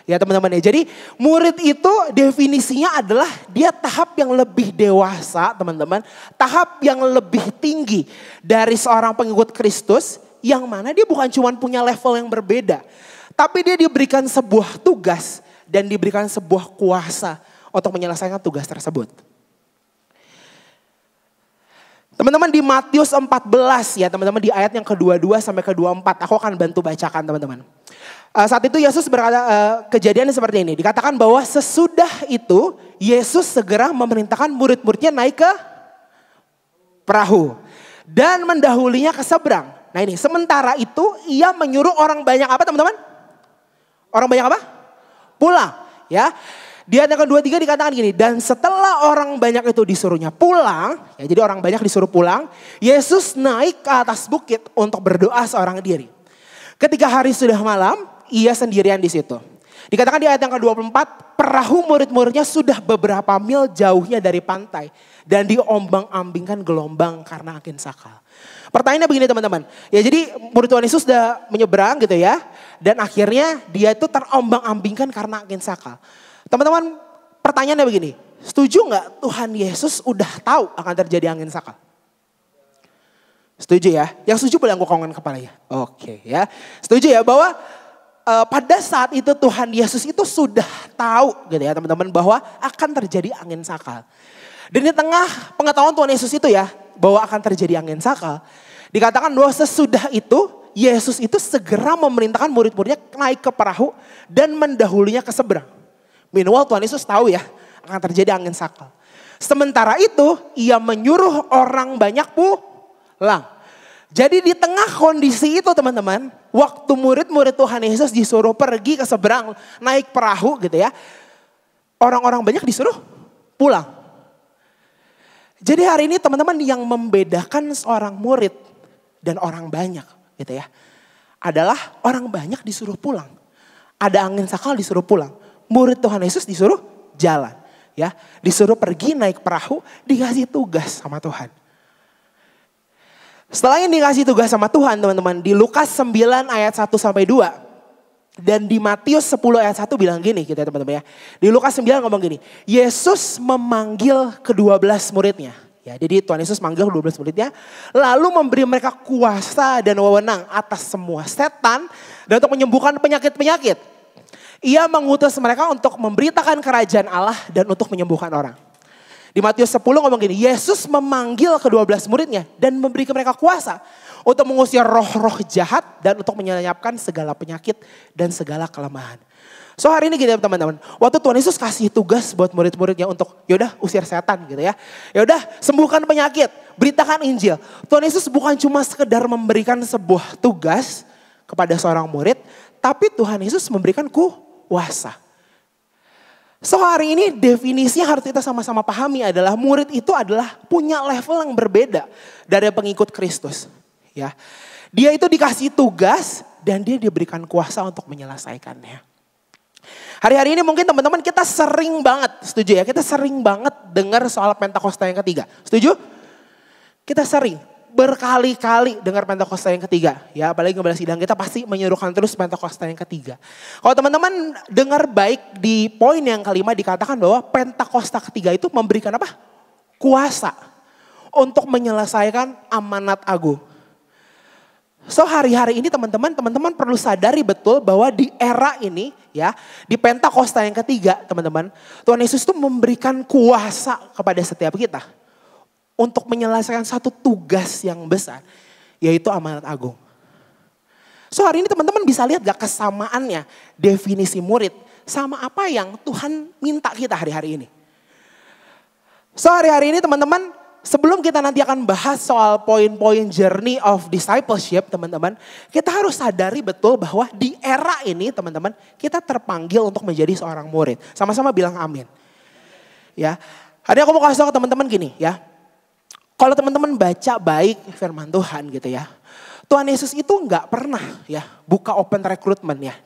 Ya teman-teman ya. Jadi murid itu definisinya adalah dia tahap yang lebih dewasa teman-teman. Tahap yang lebih tinggi dari seorang pengikut Kristus. Yang mana dia bukan cuma punya level yang berbeda. Tapi dia diberikan sebuah tugas dan diberikan sebuah kuasa untuk menyelesaikan tugas tersebut. Teman-teman di Matius 14 ya teman-teman di ayat yang ke-22 sampai ke-24. Aku akan bantu bacakan teman-teman. Saat itu Yesus berkata, kejadian seperti ini. Dikatakan bahwa sesudah itu Yesus segera memerintahkan murid-muridnya naik ke perahu. Dan mendahulinya ke seberang. Nah ini sementara itu ia menyuruh orang banyak apa teman-teman? Orang banyak apa? Pulang ya. Di ayat yang ke-23 dikatakan gini, dan setelah orang banyak itu disuruhnya pulang, ya jadi orang banyak disuruh pulang, Yesus naik ke atas bukit untuk berdoa seorang diri. Ketika hari sudah malam, ia sendirian di situ. Dikatakan di ayat yang ke-24, perahu murid-muridnya sudah beberapa mil jauhnya dari pantai dan diombang-ambingkan gelombang karena angin sakal. Pertanyaannya begini teman-teman, ya jadi murid Tuhan Yesus sudah menyeberang gitu ya, dan akhirnya dia itu terombang-ambingkan karena angin sakal. Teman-teman, pertanyaannya begini, setuju nggak Tuhan Yesus udah tahu akan terjadi angin sakal? Setuju ya? Yang setuju boleh angkat kepala ya? Oke ya, setuju ya bahwa pada saat itu Tuhan Yesus itu sudah tahu gitu ya teman-teman bahwa akan terjadi angin sakal. Dan di tengah pengetahuan Tuhan Yesus itu ya bahwa akan terjadi angin sakal, dikatakan bahwa sesudah itu Yesus itu segera memerintahkan murid-muridnya naik ke perahu dan mendahulunya ke seberang. Minimal Tuhan Yesus tahu ya akan terjadi angin sakal. Sementara itu ia menyuruh orang banyak pulang. Jadi di tengah kondisi itu teman-teman, waktu murid-murid Tuhan Yesus disuruh pergi ke seberang naik perahu gitu ya, orang-orang banyak disuruh pulang. Jadi hari ini teman-teman yang membedakan seorang murid dan orang banyak gitu ya, adalah orang banyak disuruh pulang. Ada angin sakal disuruh pulang. Murid Tuhan Yesus disuruh jalan ya, disuruh pergi naik perahu, dikasih tugas sama Tuhan. Setelah ini dikasih tugas sama Tuhan teman-teman, di Lukas 9 ayat 1 sampai 2 dan di Matius 10 ayat 1 bilang gini gitu ya teman-teman ya. Di Lukas 9 ngomong gini, Yesus memanggil ke-12 muridnya. Ya, jadi Tuhan Yesus manggil ke-12 muridnya, lalu memberi mereka kuasa dan wewenang atas semua setan dan untuk menyembuhkan penyakit-penyakit. Ia mengutus mereka untuk memberitakan kerajaan Allah dan untuk menyembuhkan orang. Di Matius 10 ngomong gini, Yesus memanggil ke-12 muridnya dan memberi ke mereka kuasa untuk mengusir roh-roh jahat dan untuk menyelamatkan segala penyakit dan segala kelemahan. So hari ini gini teman-teman, waktu Tuhan Yesus kasih tugas buat murid-muridnya untuk yaudah usir setan gitu ya. Yaudah sembuhkan penyakit, beritakan Injil. Tuhan Yesus bukan cuma sekedar memberikan sebuah tugas kepada seorang murid, tapi Tuhan Yesus memberikan kuasa. So hari ini definisinya harus kita sama-sama pahami adalah murid itu adalah punya level yang berbeda dari pengikut Kristus. Ya, dia itu dikasih tugas dan dia diberikan kuasa untuk menyelesaikannya. Hari-hari ini mungkin teman-teman kita sering banget, setuju ya? Kita sering banget dengar soal Pentakosta yang ketiga. Setuju? Kita sering berkali-kali dengar Pentakosta yang ketiga. Ya, apalagi ngebahas sidang kita pasti menyuruhkan terus Pentakosta yang ketiga. Kalau teman-teman dengar baik di poin yang kelima dikatakan bahwa Pentakosta ketiga itu memberikan apa? Kuasa untuk menyelesaikan amanat agung. So hari-hari ini teman-teman perlu sadari betul bahwa di era ini ya, di Pentakosta yang ketiga teman-teman, Tuhan Yesus itu memberikan kuasa kepada setiap kita untuk menyelesaikan satu tugas yang besar, yaitu amanat agung. So hari ini teman-teman bisa lihat gak kesamaannya definisi murid sama apa yang Tuhan minta kita hari-hari ini. So hari-hari ini teman-teman, sebelum kita nanti akan bahas soal poin-poin journey of discipleship teman-teman, kita harus sadari betul bahwa di era ini teman-teman, kita terpanggil untuk menjadi seorang murid. Sama-sama bilang amin. Ya, hari ini aku mau kasih tahu ke teman-teman gini ya. Kalau teman-teman baca baik firman Tuhan gitu ya, Tuhan Yesus itu nggak pernah ya buka open recruitment ya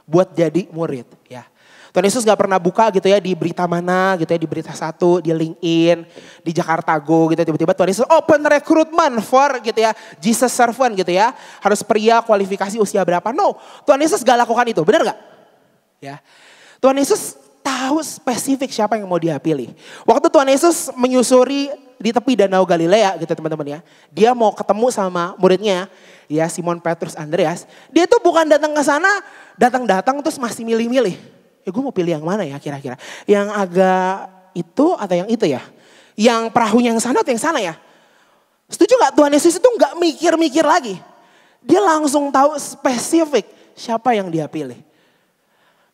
buat jadi murid ya. Tuhan Yesus nggak pernah buka gitu ya di berita mana gitu ya, di berita 1, di LinkedIn, di Jakarta Go gitu, tiba-tiba Tuhan Yesus open recruitment for gitu ya, Jesus servant gitu ya, harus pria kualifikasi usia berapa. No, Tuhan Yesus gak lakukan itu, benar gak? Ya, Tuhan Yesus tahu spesifik siapa yang mau dia pilih. Waktu Tuhan Yesus menyusuri di tepi Danau Galilea gitu teman-teman ya. Dia mau ketemu sama muridnya ya, Simon Petrus Andreas. Dia tuh bukan datang ke sana, datang terus masih milih-milih. Ya gue mau pilih yang mana ya kira-kira. Yang agak itu atau yang itu ya. Yang perahunya yang sana atau yang sana ya. Setuju gak Tuhan Yesus itu gak mikir-mikir lagi. Dia langsung tahu spesifik siapa yang dia pilih.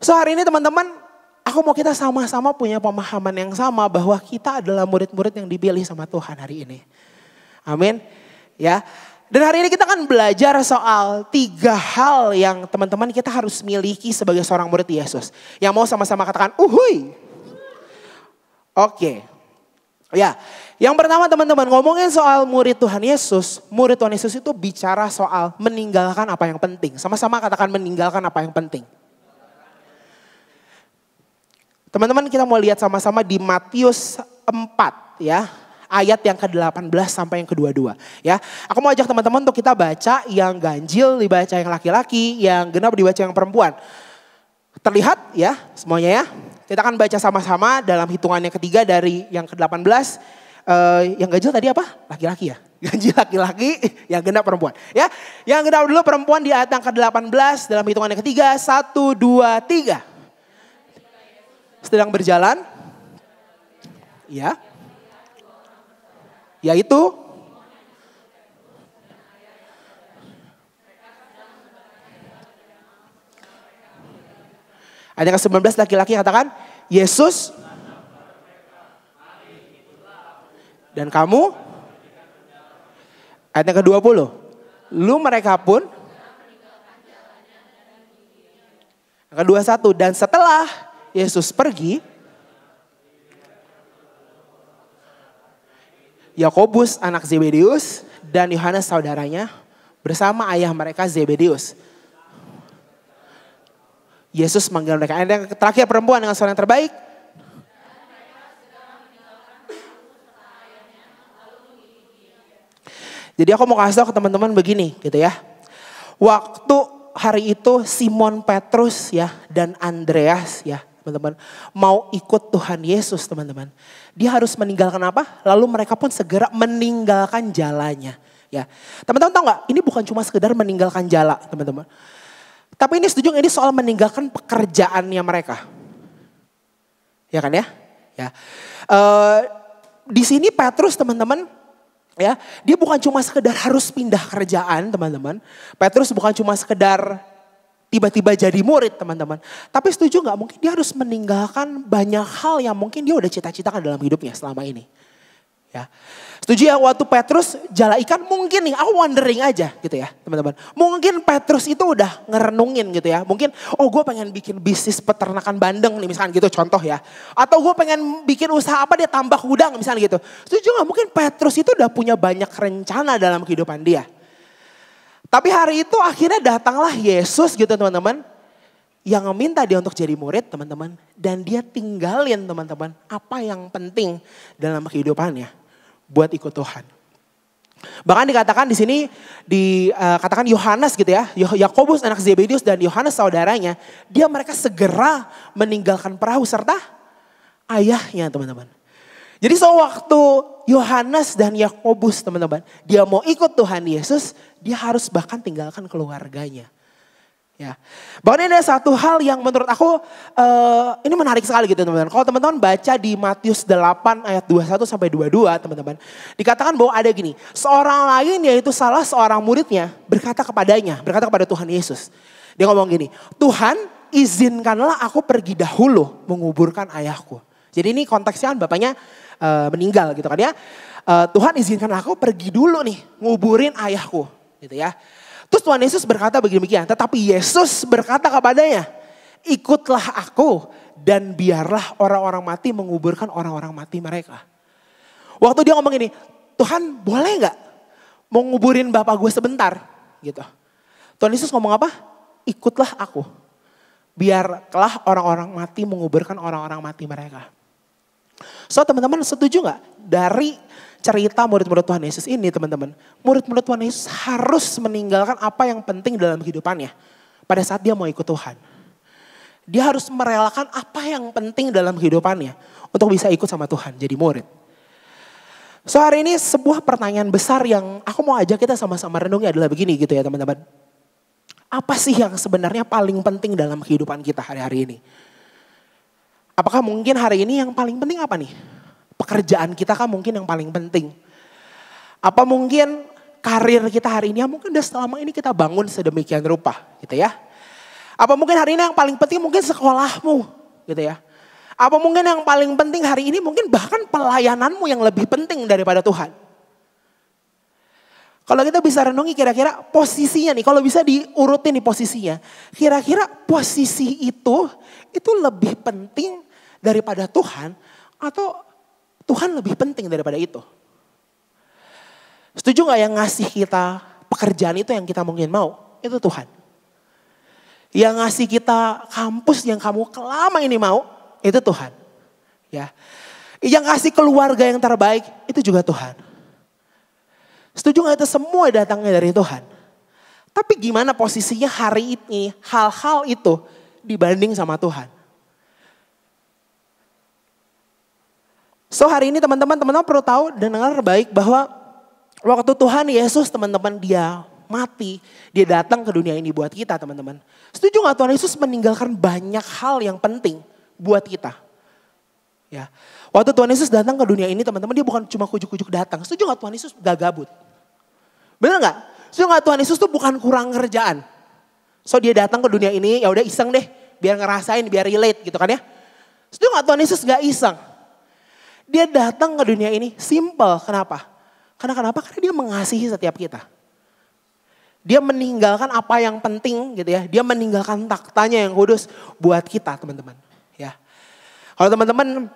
So hari ini teman-teman, aku mau kita sama-sama punya pemahaman yang sama bahwa kita adalah murid-murid yang dipilih sama Tuhan hari ini. Amin. Ya. Dan hari ini kita akan belajar soal 3 hal yang teman-teman kita harus miliki sebagai seorang murid Yesus. Yang mau sama-sama katakan uhuy. Oke. Ya, yang pertama teman-teman ngomongin soal murid Tuhan Yesus. Murid Tuhan Yesus itu bicara soal meninggalkan apa yang penting. Sama-sama katakan meninggalkan apa yang penting. Teman-teman kita mau lihat sama-sama di Matius 4 ya. Ayat yang ke-18 sampai yang ke-22 ya. Aku mau ajak teman-teman untuk kita baca yang ganjil dibaca yang laki-laki, yang genap dibaca yang perempuan. Terlihat ya semuanya ya. Kita akan baca sama-sama dalam hitungan yang ketiga dari yang ke-18. Yang ganjil tadi apa? Laki-laki ya. Ganjil laki-laki, yang genap perempuan ya. Yang genap dulu perempuan di ayat yang ke-18 dalam hitungan yang ketiga. 1, 2, 3. Sedang berjalan. Ya. Yaitu ayat yang ke-19 laki-laki katakan Yesus dan kamu. Ayat yang ke-20 lu mereka pun. Yang ke-21 dan setelah Yesus pergi, Yakobus anak Zebedeus dan Yohanes saudaranya bersama ayah mereka Zebedeus. Yesus manggil mereka. Yang terakhir perempuan dengan suara yang terbaik. Jadi aku mau kasih tahu ke teman-teman begini gitu ya. Waktu hari itu Simon Petrus ya dan Andreas ya teman-teman mau ikut Tuhan Yesus teman-teman. Dia harus meninggalkan apa? Lalu mereka pun segera meninggalkan jalannya. Ya, teman-teman tahu nggak? Ini bukan cuma sekedar meninggalkan jala teman-teman. Tapi ini setuju ini soal meninggalkan pekerjaannya mereka. Ya kan ya? Ya. Di sini Petrus teman-teman ya, dia bukan cuma sekedar harus pindah kerjaan teman-teman. Petrus bukan cuma sekedar tiba-tiba jadi murid teman-teman. Tapi setuju gak mungkin dia harus meninggalkan banyak hal yang mungkin dia udah cita-citakan dalam hidupnya selama ini. Ya. Setuju ya waktu Petrus jala ikan mungkin nih aku wondering aja gitu ya teman-teman. Mungkin Petrus itu udah ngerenungin gitu ya. Mungkin gue pengen bikin bisnis peternakan bandeng nih misalkan gitu contoh ya. Atau gue pengen bikin usaha apa dia tambah gudang misalnya gitu. Setuju gak mungkin Petrus itu udah punya banyak rencana dalam kehidupan dia. Tapi hari itu akhirnya datanglah Yesus gitu teman-teman. Yang meminta dia untuk jadi murid teman-teman. Dan dia tinggalin teman-teman apa yang penting dalam kehidupannya. Buat ikut Tuhan. Bahkan dikatakan di sini katakan Yohanes gitu ya. Yakobus anak Zebedeus dan Yohanes saudaranya. Mereka segera meninggalkan perahu serta ayahnya teman-teman. Jadi sewaktu Yohanes dan Yakobus teman-teman. Dia mau ikut Tuhan Yesus. Dia harus bahkan tinggalkan keluarganya. Ya. Bahkan ini ada satu hal yang menurut aku ini menarik sekali gitu teman-teman. Kalau teman-teman baca di Matius 8 ayat 21 sampai 22 teman-teman. Dikatakan bahwa ada gini. Seorang lain yaitu salah seorang muridnya berkata kepada Tuhan Yesus. Dia ngomong gini. Tuhan izinkanlah aku pergi dahulu menguburkan ayahku. Jadi ini konteksnya kan bapaknya meninggal gitu kan ya. Tuhan izinkan aku pergi dulu nih nguburin ayahku gitu ya. Terus Tuhan Yesus berkata begini-begini, tetapi Yesus berkata kepadanya, ikutlah aku dan biarlah orang-orang mati menguburkan orang-orang mati mereka. Waktu dia ngomong ini, Tuhan boleh gak mau nguburin bapak gue sebentar gitu. Tuhan Yesus ngomong apa? Ikutlah aku. Biarlah orang-orang mati menguburkan orang-orang mati mereka. So teman-teman setuju gak? Dari cerita murid-murid Tuhan Yesus ini teman-teman. Murid-murid Tuhan Yesus harus meninggalkan apa yang penting dalam kehidupannya. Pada saat dia mau ikut Tuhan. Dia harus merelakan apa yang penting dalam kehidupannya. Untuk bisa ikut sama Tuhan jadi murid. So hari ini sebuah pertanyaan besar yang aku mau ajak kita sama-sama renungi adalah begini gitu ya teman-teman. Apa sih yang sebenarnya paling penting dalam kehidupan kita hari-hari ini? Apakah mungkin hari ini yang paling penting apa nih? Pekerjaan kita kan mungkin yang paling penting. Apa mungkin karir kita hari ini yang mungkin udah selama ini kita bangun sedemikian rupa gitu ya. Apa mungkin hari ini yang paling penting mungkin sekolahmu gitu ya. Apa mungkin yang paling penting hari ini mungkin bahkan pelayananmu yang lebih penting daripada Tuhan. Kalau kita bisa renungi kira-kira posisinya nih, kalau bisa diurutin nih posisinya. Kira-kira posisi itu lebih penting daripada Tuhan atau Tuhan lebih penting daripada itu? Setuju gak yang ngasih kita pekerjaan itu yang kita mungkin mau? Itu Tuhan. Yang ngasih kita kampus yang kamu selama ini mau, itu Tuhan. Ya. Yang ngasih keluarga yang terbaik, itu juga Tuhan. Setuju gak itu semua datangnya dari Tuhan? Tapi gimana posisinya hari ini hal-hal itu dibanding sama Tuhan? So hari ini teman-teman perlu tahu dan dengar baik bahwa waktu Tuhan Yesus teman-teman dia mati, dia datang ke dunia ini buat kita teman-teman. Setuju gak Tuhan Yesus meninggalkan banyak hal yang penting buat kita? Ya, waktu Tuhan Yesus datang ke dunia ini teman-teman dia bukan cuma kujuk-kujuk datang. Setuju gak Tuhan Yesus gak gabut? Bener gak? Setuju gak Tuhan Yesus tuh bukan kurang kerjaan? So dia datang ke dunia ini ya udah iseng deh biar ngerasain, biar relate gitu kan ya. Setuju gak Tuhan Yesus gak iseng? Dia datang ke dunia ini simple. Kenapa? Karena dia mengasihi setiap kita. Dia meninggalkan apa yang penting gitu ya. Dia meninggalkan taktanya yang kudus buat kita teman-teman. Ya. Kalau teman-teman,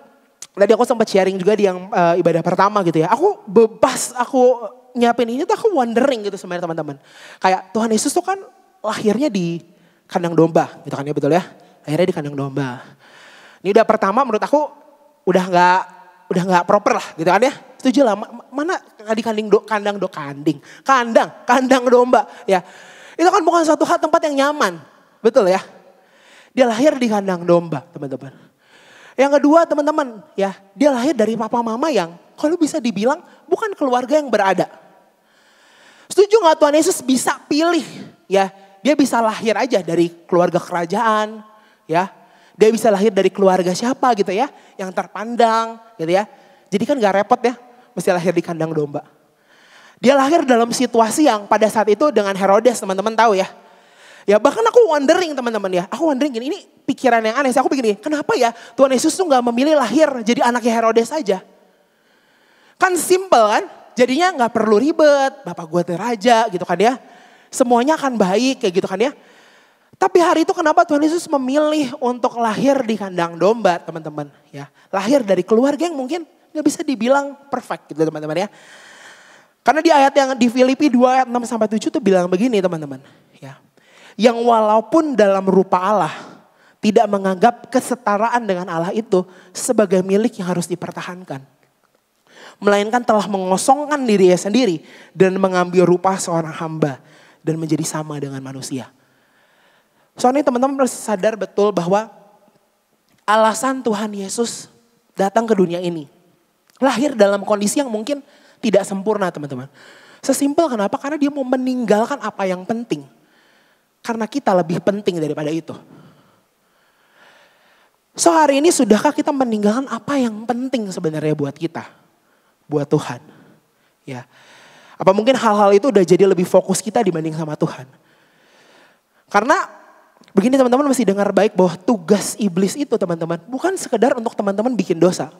tadi aku sempat sharing juga di yang ibadah pertama gitu ya. Aku bebas, aku nyiapin ini tuh aku wondering gitu sebenarnya teman-teman. Kayak Tuhan Yesus tuh kan lahirnya di kandang domba gitu kan ya, betul ya. Lahirnya di kandang domba. Ini udah pertama menurut aku udah nggak proper lah gitu kan ya. Setuju lah, mana di kandang domba ya. Itu kan bukan suatu tempat yang nyaman, betul ya. Dia lahir di kandang domba teman-teman. Yang kedua teman-teman ya, dia lahir dari papa mama yang kalau bisa dibilang bukan keluarga yang berada. Setuju gak Tuhan Yesus bisa pilih ya, dia bisa lahir aja dari keluarga kerajaan ya. Dia bisa lahir dari keluarga siapa gitu ya, yang terpandang gitu ya. Jadi kan gak repot ya, mesti lahir di kandang domba. Dia lahir dalam situasi yang pada saat itu dengan Herodes teman-teman tahu ya. Ya bahkan aku wondering teman-teman ya, aku wondering gini, ini pikiran yang aneh. Aku begini, kenapa ya Tuhan Yesus tuh gak memilih lahir jadi anaknya Herodes saja. Kan simple kan, jadinya gak perlu ribet, bapak gue raja gitu kan ya. Semuanya akan baik kayak gitu kan ya. Tapi hari itu kenapa Tuhan Yesus memilih untuk lahir di kandang domba teman-teman ya. Lahir dari keluarga yang mungkin gak bisa dibilang perfect gitu teman-teman ya. Karena di ayat yang di Filipi 2 ayat 6-7 tuh bilang begini teman-teman ya. Yang walaupun dalam rupa Allah tidak menganggap kesetaraan dengan Allah itu sebagai milik yang harus dipertahankan. Melainkan telah mengosongkan dirinya sendiri dan mengambil rupa seorang hamba dan menjadi sama dengan manusia. Soalnya teman-teman harus sadar betul bahwa alasan Tuhan Yesus datang ke dunia ini. Lahir dalam kondisi yang mungkin tidak sempurna teman-teman. Sesimpel kenapa? Karena dia mau meninggalkan apa yang penting. Karena kita lebih penting daripada itu. So hari ini sudahkah kita meninggalkan apa yang penting sebenarnya buat kita? Buat Tuhan. Ya. Apa mungkin hal-hal itu udah jadi lebih fokus kita dibanding sama Tuhan? Karena begini teman-teman mesti dengar baik bahwa tugas iblis itu teman-teman bukan sekedar untuk teman-teman bikin dosa.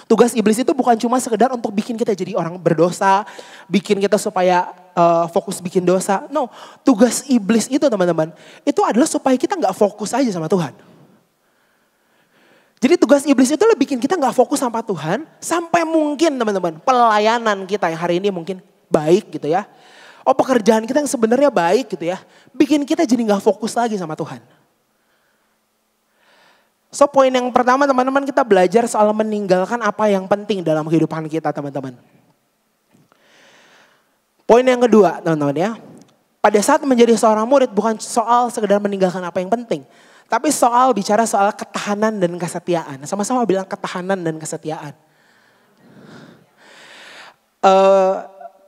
Tugas iblis itu bukan cuma sekedar untuk bikin kita jadi orang berdosa, bikin kita supaya fokus bikin dosa. No, tugas iblis itu teman-teman, itu adalah supaya kita gak fokus aja sama Tuhan. Jadi tugas iblis itu lebih bikin kita gak fokus sama Tuhan, sampai mungkin teman-teman pelayanan kita yang hari ini mungkin baik gitu ya. Oh pekerjaan kita yang sebenarnya baik gitu ya, bikin kita jadi gak fokus lagi sama Tuhan. So poin yang pertama teman-teman kita belajar soal meninggalkan apa yang penting dalam kehidupan kita teman-teman. Poin yang kedua teman-teman ya. Pada saat menjadi seorang murid bukan soal sekedar meninggalkan apa yang penting. Tapi bicara soal ketahanan dan kesetiaan. Sama-sama bilang ketahanan dan kesetiaan.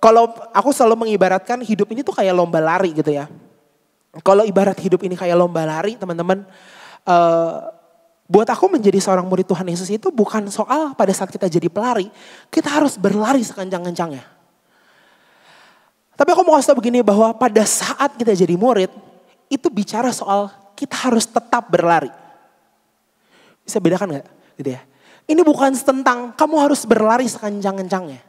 Kalau aku selalu mengibaratkan hidup ini tuh kayak lomba lari gitu ya. Kalau ibarat hidup ini kayak lomba lari teman-teman. Buat aku menjadi seorang murid Tuhan Yesus itu bukan soal pada saat kita jadi pelari, kita harus berlari sekencang-kencangnya. Tapi aku mau kasih tau begini bahwa pada saat kita jadi murid, itu bicara soal kita harus tetap berlari. Bisa bedakan gak? Gitu ya. Ini bukan tentang kamu harus berlari sekencang-kencangnya.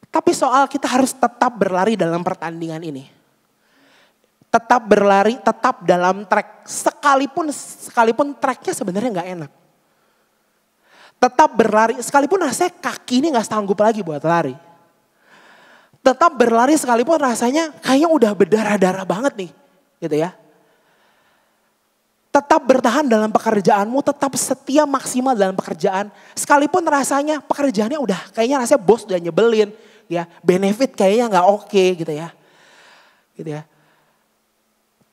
Tapi soal kita harus tetap berlari dalam pertandingan ini. Tetap berlari, tetap dalam track. Sekalipun tracknya sebenarnya gak enak. Tetap berlari, sekalipun rasanya kaki ini gak sanggup lagi buat lari. Tetap berlari sekalipun rasanya kayaknya udah berdarah-darah banget nih. Gitu ya. Tetap bertahan dalam pekerjaanmu, tetap setia maksimal dalam pekerjaan. Sekalipun rasanya pekerjaannya udah kayaknya rasanya bos udah nyebelin. Ya, benefit kayaknya gak oke gitu ya. Gitu ya.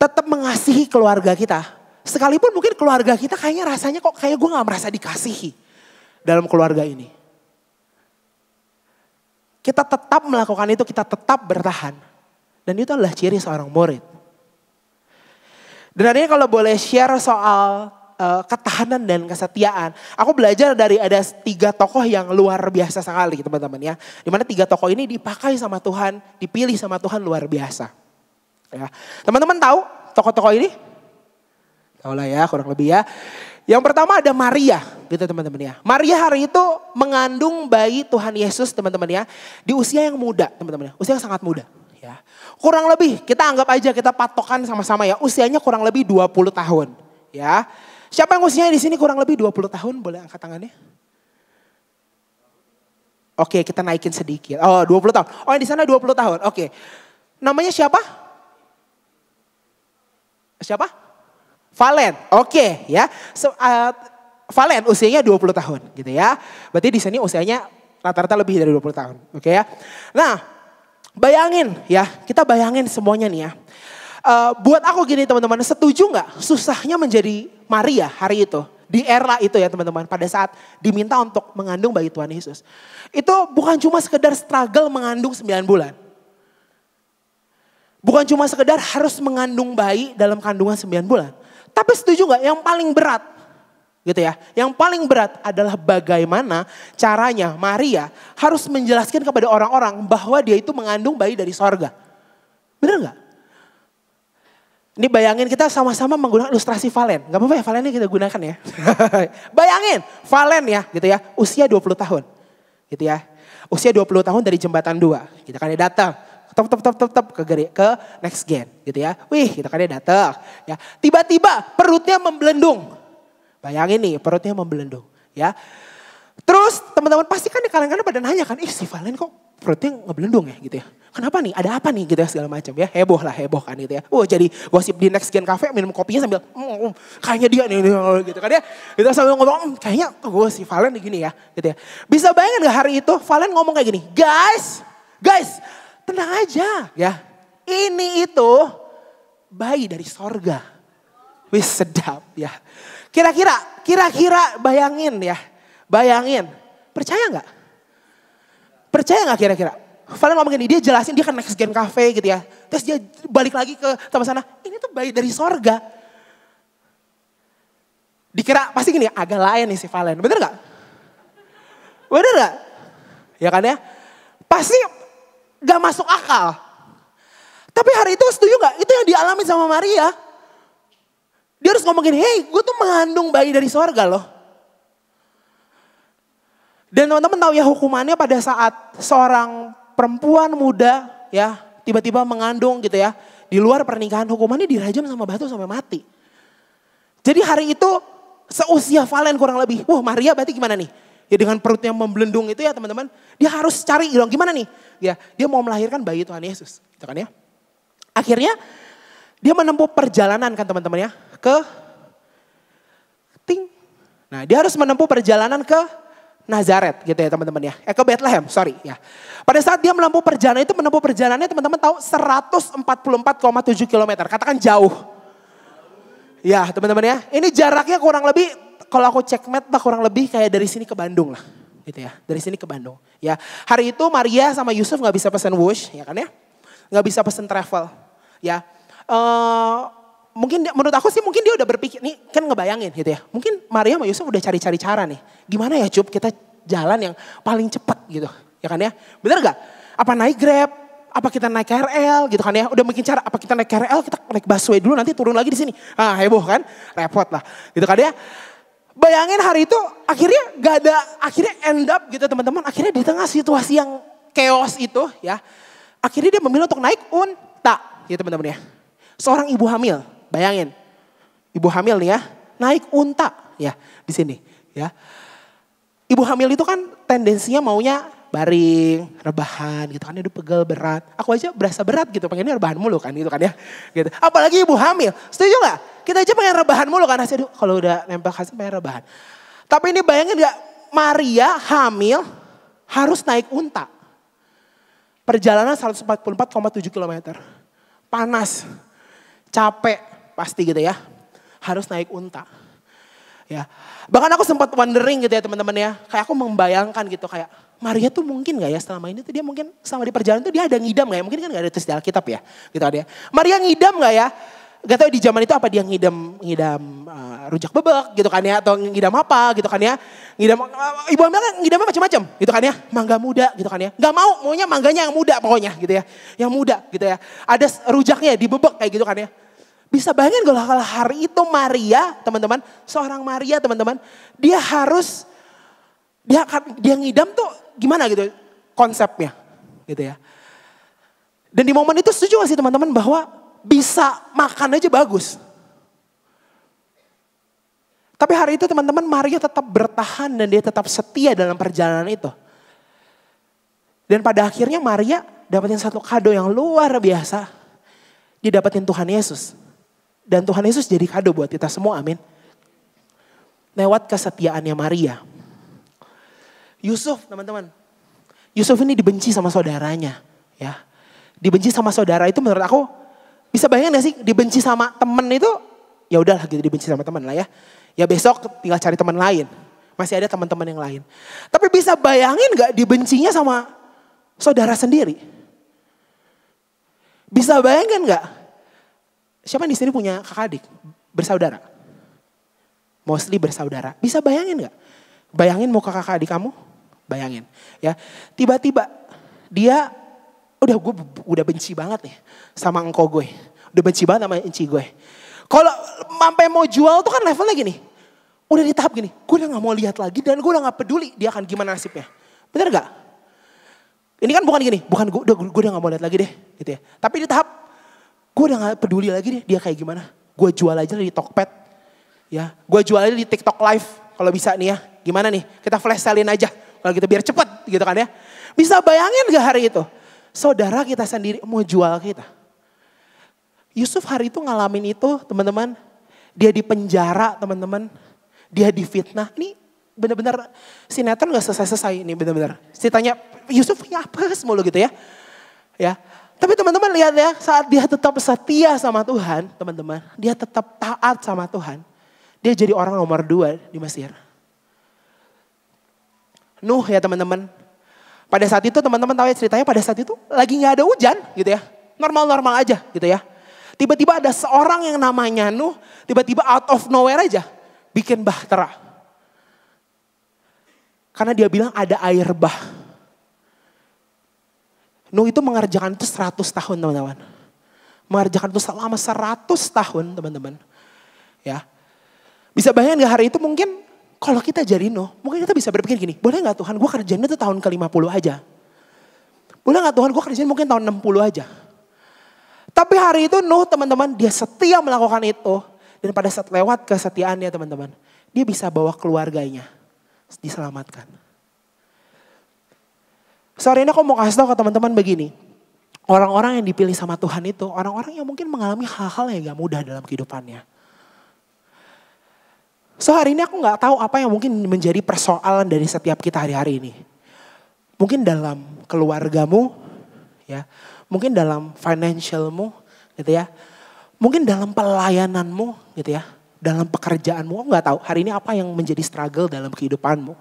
Tetap mengasihi keluarga kita. Sekalipun mungkin keluarga kita kayaknya rasanya kok kayak gue gak merasa dikasihi dalam keluarga ini. Kita tetap melakukan itu, kita tetap bertahan. Dan itu adalah ciri seorang murid. Dan hari ini kalau boleh share soal ketahanan dan kesetiaan. Aku belajar dari ada 3 tokoh yang luar biasa sekali teman-teman ya. Dimana 3 tokoh ini dipakai sama Tuhan, dipilih sama Tuhan luar biasa. Ya. Teman-teman tahu tokoh-tokoh ini? Tahu lah ya kurang lebih ya. Yang pertama ada Maria gitu teman-teman ya. Maria hari itu mengandung bayi Tuhan Yesus teman-teman ya. Di usia yang muda teman-teman ya. Usia yang sangat muda. Ya. Kurang lebih kita anggap aja kita patokan sama-sama ya. Usianya kurang lebih 20 tahun. Ya. Siapa yang usianya di sini kurang lebih 20 tahun? Boleh angkat tangannya? Oke, kita naikin sedikit. Oh, 20 tahun. Oh, yang di sana 20 tahun. Oke. Namanya siapa? Siapa? Valen. Oke, ya. Valen usianya 20 tahun gitu ya. Berarti di sini usianya rata-rata lebih dari 20 tahun. Oke ya. Nah, bayangin ya, kita bayangin semuanya nih ya. Buat aku gini teman-teman, setuju gak susahnya menjadi Maria hari itu? Di era itu ya teman-teman, pada saat diminta untuk mengandung bayi Tuhan Yesus. Itu bukan cuma sekedar struggle mengandung 9 bulan. Bukan cuma sekedar harus mengandung bayi dalam kandungan 9 bulan. Tapi setuju gak yang paling berat gitu ya. Yang paling berat adalah bagaimana caranya Maria harus menjelaskan kepada orang-orang bahwa dia itu mengandung bayi dari sorga. Bener gak? Ini bayangin kita sama-sama menggunakan ilustrasi Valen. Gak apa-apa ya Valen ini kita gunakan ya. Bayangin Valen ya gitu ya. Usia 20 tahun gitu ya. Usia 20 tahun dari jembatan 2. Kita kan dia datang. Top ke next gen gitu ya. Wih kita kan dia datang. Ya. Tiba-tiba perutnya membelendung. Bayangin nih perutnya membelendung ya. Terus teman-teman pasti kan di kalangan pada nanya kan. Si Valen kok perutnya ngebelendung ya gitu ya. Kenapa nih? Ada apa nih gitu ya segala macam ya. Heboh kan gitu ya. Jadi gosip di Next Gen Cafe minum kopinya sambil kayaknya dia nih gitu kan ya. Kita sambil ngomong kayaknya si Valen gini ya gitu ya. Bisa bayangin gak hari itu Valen ngomong kayak gini. Guys tenang aja ya. Ini itu bayi dari sorga. Wih sedap ya. Kira-kira bayangin ya. Bayangin. Percaya gak? Percaya gak kira-kira? Valen ngomong gini, dia jelasin dia kan Next Gen Cafe gitu ya. Terus dia balik lagi ke tempat sana, ini tuh bayi dari sorga. Dikira pasti gini, agak lain nih si Valen, bener gak? Bener gak? Ya kan ya? Pasti gak masuk akal. Tapi hari itu setuju gak? Itu yang dialami sama Maria. Dia harus ngomong gini, hey gue tuh mengandung bayi dari sorga loh. Dan teman-teman tahu ya hukumannya pada saat seorang perempuan muda ya tiba-tiba mengandung gitu ya. Di luar pernikahan hukumannya dirajam sama batu sampai mati. Jadi hari itu seusia Valen kurang lebih. Maria berarti gimana nih? Ya dengan perutnya membelendung itu ya teman-teman. Dia harus cari dong gimana nih? Ya dia mau melahirkan bayi Tuhan Yesus. Gitu kan ya. Akhirnya dia menempuh perjalanan kan teman-teman ya. Nah dia harus menempuh perjalanan ke Nazaret gitu ya teman-teman ya. Ke Bethlehem, sorry ya. Pada saat dia menempuh perjalanannya teman-teman tahu 144,7 km. Katakan jauh. Ya teman-teman ya. Ini jaraknya kurang lebih, kalau aku cek map kurang lebih kayak dari sini ke Bandung lah. Gitu ya, dari sini ke Bandung. Ya, hari itu Maria sama Yusuf gak bisa pesan Wush ya kan ya. Gak bisa pesan travel. Ya, menurut aku sih mungkin dia udah berpikir, nih kan ngebayangin gitu ya. Mungkin Maria sama Yusuf udah cari-cari cara nih. Gimana ya Cup kita jalan yang paling cepat gitu. Ya kan ya. Bener gak? Apa naik Grab? Apa kita naik KRL gitu kan ya. Udah bikin cara, apa kita naik KRL kita naik busway dulu nanti turun lagi di sini. Heboh kan? Repot lah. Gitu kan ya. Bayangin hari itu akhirnya gak ada, akhirnya end up gitu teman-teman. Akhirnya di tengah situasi yang chaos itu ya. Akhirnya dia memilih untuk naik unta ya teman-teman ya. Seorang ibu hamil, bayangin. Ibu hamil nih ya, naik unta ya di sini ya. Ibu hamil itu kan tendensinya maunya baring, rebahan gitu kan. Aduh pegel berat. Aku aja berasa berat gitu, pengennya rebahan mulu kan gitu kan ya. Gitu. Apalagi ibu hamil, setuju gak? Kita aja pengen rebahan mulu kan. Aduh kalau udah nempel kasih pengen rebahan. Tapi ini bayangin gak, Maria hamil harus naik unta. Perjalanan 144,7 km. Panas, capek pasti gitu ya. Harus naik unta. Ya, bahkan aku sempat wondering gitu ya teman-teman ya. Kayak aku membayangkan gitu kayak Maria tuh mungkin gak ya selama ini tuh dia mungkin selama di perjalanan tuh dia ada ngidam gak ya. Mungkin kan gak ada tulis di Alkitab ya. Gitu kan ya. Maria ngidam gak ya. Gak tahu di zaman itu apa dia ngidam rujak bebek gitu kan ya. Atau ngidam apa gitu kan ya. Ngidam, ibu hamil kan ngidamnya macam-macam gitu kan ya. Mangga muda gitu kan ya. Gak maunya mangganya yang muda pokoknya gitu ya. Yang muda gitu ya. Ada rujaknya dibebek kayak gitu kan ya. Bisa bayangin kalau hari itu Maria teman-teman. Seorang Maria teman-teman. Dia harus, dia ngidam tuh gimana gitu konsepnya gitu ya. Dan di momen itu setuju gak sih teman-teman bahwa bisa makan aja bagus. Tapi hari itu teman-teman Maria tetap bertahan dan dia tetap setia dalam perjalanan itu. Dan pada akhirnya Maria dapetin satu kado yang luar biasa. Dia dapetin Tuhan Yesus. Dan Tuhan Yesus jadi kado buat kita semua, amin. Lewat kesetiaannya Maria. Yusuf teman-teman. Yusuf ini dibenci sama saudaranya. Ya, dibenci sama saudara itu menurut aku, bisa bayangin gak sih dibenci sama temen itu, ya udahlah gitu dibenci sama teman lah ya. Ya besok tinggal cari teman lain. Masih ada teman-teman yang lain. Tapi bisa bayangin gak dibencinya sama saudara sendiri? Bisa bayangin gak? Siapa di sini punya kakak adik? Bersaudara? Mostly bersaudara. Bisa bayangin gak? Bayangin muka kakak adik kamu? Bayangin. Ya, tiba-tiba dia gue udah benci banget nih sama engkau gue. Udah benci banget sama enci gue. Kalau sampai mau jual tuh kan levelnya gini. Udah di tahap gini. Gue udah gak mau lihat lagi dan gue udah gak peduli dia akan gimana nasibnya. Bener gak? Ini kan bukan gini. Bukan gue udah gak mau lihat lagi deh. Gitu ya. Tapi di tahap gue udah gak peduli lagi deh dia kayak gimana. Gue jual aja di Tokped. Ya, gue jual aja di TikTok Live. Kalau bisa nih ya. Gimana nih? Kita flash sale-in aja. Kalau gitu biar cepet gitu kan ya. Bisa bayangin gak hari itu? Saudara kita sendiri mau jual kita. Yusuf hari itu ngalamin itu teman-teman. Dia di penjara teman-teman. Dia difitnah. Ini benar-benar sinetron gak selesai-selesai ini benar-benar. Ceritanya Yusuf punya apa mulu gitu ya. Ya. Tapi teman-teman lihat ya saat dia tetap setia sama Tuhan teman-teman. Dia tetap taat sama Tuhan. Dia jadi orang nomor 2 di Mesir. Nuh ya teman-teman. Pada saat itu teman-teman tahu ya ceritanya pada saat itu lagi gak ada hujan gitu ya. Normal-normal aja gitu ya. Tiba-tiba ada seorang yang namanya Nuh. Tiba-tiba out of nowhere aja bikin bahtera. Karena dia bilang ada air bah. Nuh itu mengerjakan itu 100 tahun teman-teman. Mengerjakan itu selama 100 tahun teman-teman. Ya. Bisa bayangin gak hari itu mungkin kalau kita jadi Nuh, mungkin kita bisa berpikir gini, boleh gak Tuhan gue kerjain itu tahun ke-50 aja. Boleh gak Tuhan gue kerjain mungkin tahun 60 aja. Tapi hari itu Nuh teman-teman dia setia melakukan itu. Dan pada saat lewat kesetiaannya teman-teman, dia bisa bawa keluarganya diselamatkan. Sore ini aku mau kasih tahu ke teman-teman begini. Orang-orang yang dipilih sama Tuhan itu, orang-orang yang mungkin mengalami hal-hal yang gak mudah dalam kehidupannya. So hari ini aku gak tahu apa yang mungkin menjadi persoalan dari setiap kita hari-hari ini. Mungkin dalam keluargamu, ya, mungkin dalam financialmu, gitu ya. Mungkin dalam pelayananmu, gitu ya. Dalam pekerjaanmu, aku gak tahu hari ini apa yang menjadi struggle dalam kehidupanmu.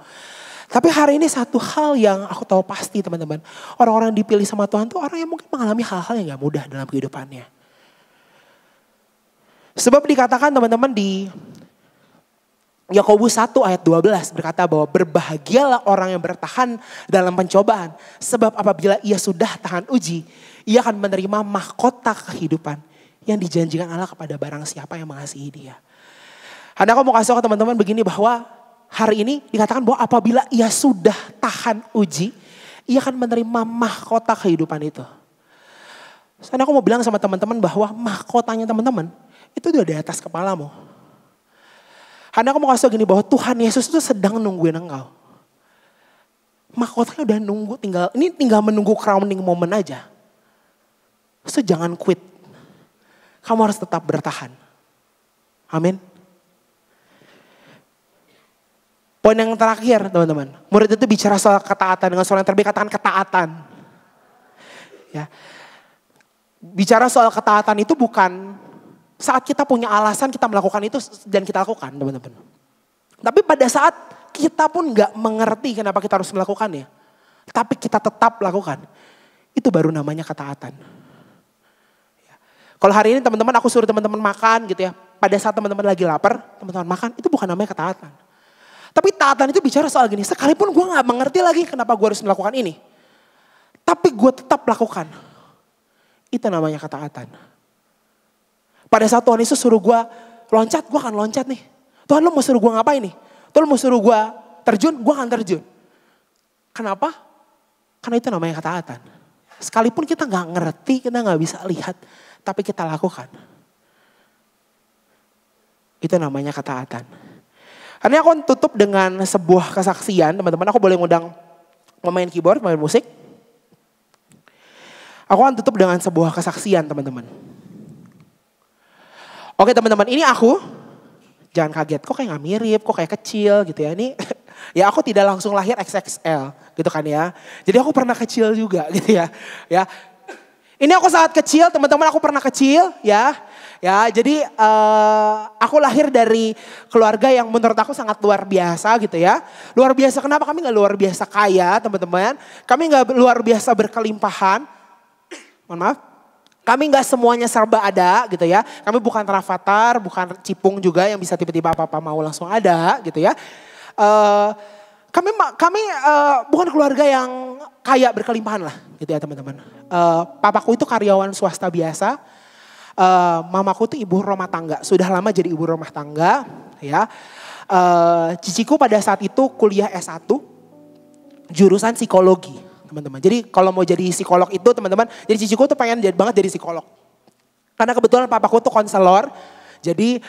Tapi hari ini satu hal yang aku tahu pasti teman-teman. Orang-orang yang dipilih sama Tuhan itu orang yang mungkin mengalami hal-hal yang gak mudah dalam kehidupannya. Sebab dikatakan teman-teman di Yakobus 1 ayat 12 berkata bahwa berbahagialah orang yang bertahan dalam pencobaan. Sebab apabila ia sudah tahan uji, ia akan menerima mahkota kehidupan yang dijanjikan Allah kepada barang siapa yang mengasihi dia. Karena aku mau kasih tahu ke teman-teman begini bahwa hari ini dikatakan bahwa apabila ia sudah tahan uji, Ia akan menerima mahkota kehidupan itu. Soalnya aku mau bilang sama teman-teman bahwa mahkotanya teman-teman itu udah di atas kepalamu. Karena aku mau kasih tau gini bahwa Tuhan Yesus itu sedang nungguin engkau. Mahkotanya udah nunggu, tinggal menunggu crowning moment aja. So jangan quit. Kamu harus tetap bertahan. Amin. Poin yang terakhir teman-teman. Murid itu bicara soal ketaatan. Dengan soal yang terbaik katakan ketaatan. Ya. Bicara soal ketaatan itu bukan saat kita punya alasan kita melakukan itu dan kita lakukan teman-teman. Tapi pada saat kita pun gak mengerti kenapa kita harus melakukannya. Tapi kita tetap lakukan. Itu baru namanya ketaatan. Ya. Kalau hari ini teman-teman aku suruh teman-teman makan gitu ya. Pada saat teman-teman lagi lapar, teman-teman makan. Itu bukan namanya ketaatan. Tapi taatan itu bicara soal gini. Sekalipun gue gak mengerti lagi kenapa gue harus melakukan ini. Tapi gue tetap lakukan. Itu namanya ketaatan. Pada saat Tuhan Yesus suruh gue loncat, gue akan loncat nih. Tuhan lu mau suruh gue ngapain nih? Tuhan lu mau suruh gue terjun, gue akan terjun. Kenapa? Karena itu namanya ketaatan. Sekalipun kita gak ngerti, kita gak bisa lihat. Tapi kita lakukan. Itu namanya ketaatan. Hari ini aku tutup dengan sebuah kesaksian. Teman-teman, aku boleh ngundang pemain keyboard, pemain musik. Aku akan tutup dengan sebuah kesaksian teman-teman. Oke teman-teman, ini aku. Jangan kaget, kok kayak gak mirip, kok kayak kecil gitu ya. Ini ya aku tidak langsung lahir XXL gitu kan ya. Jadi aku pernah kecil juga gitu ya. Ya. Ini aku saat kecil, teman-teman aku pernah kecil ya. Ya, jadi aku lahir dari keluarga yang menurut aku sangat luar biasa gitu ya. Luar biasa kenapa? Kami gak luar biasa kaya teman-teman. Kami gak luar biasa berkelimpahan. Mohon maaf. Kami gak semuanya serba ada gitu ya. Kami bukan Rafathar, bukan Cipung juga yang bisa tiba-tiba apa-apa mau langsung ada gitu ya. Kami bukan keluarga yang kaya berkelimpahan lah gitu ya teman-teman. Papaku itu karyawan swasta biasa. Mamaku tuh ibu rumah tangga, sudah lama jadi ibu rumah tangga ya. Ciciku pada saat itu kuliah S1 jurusan psikologi teman-teman. Jadi kalau mau jadi psikolog itu teman-teman, jadi ciciku tuh pengen banget jadi psikolog. Karena kebetulan papaku tuh konselor, jadi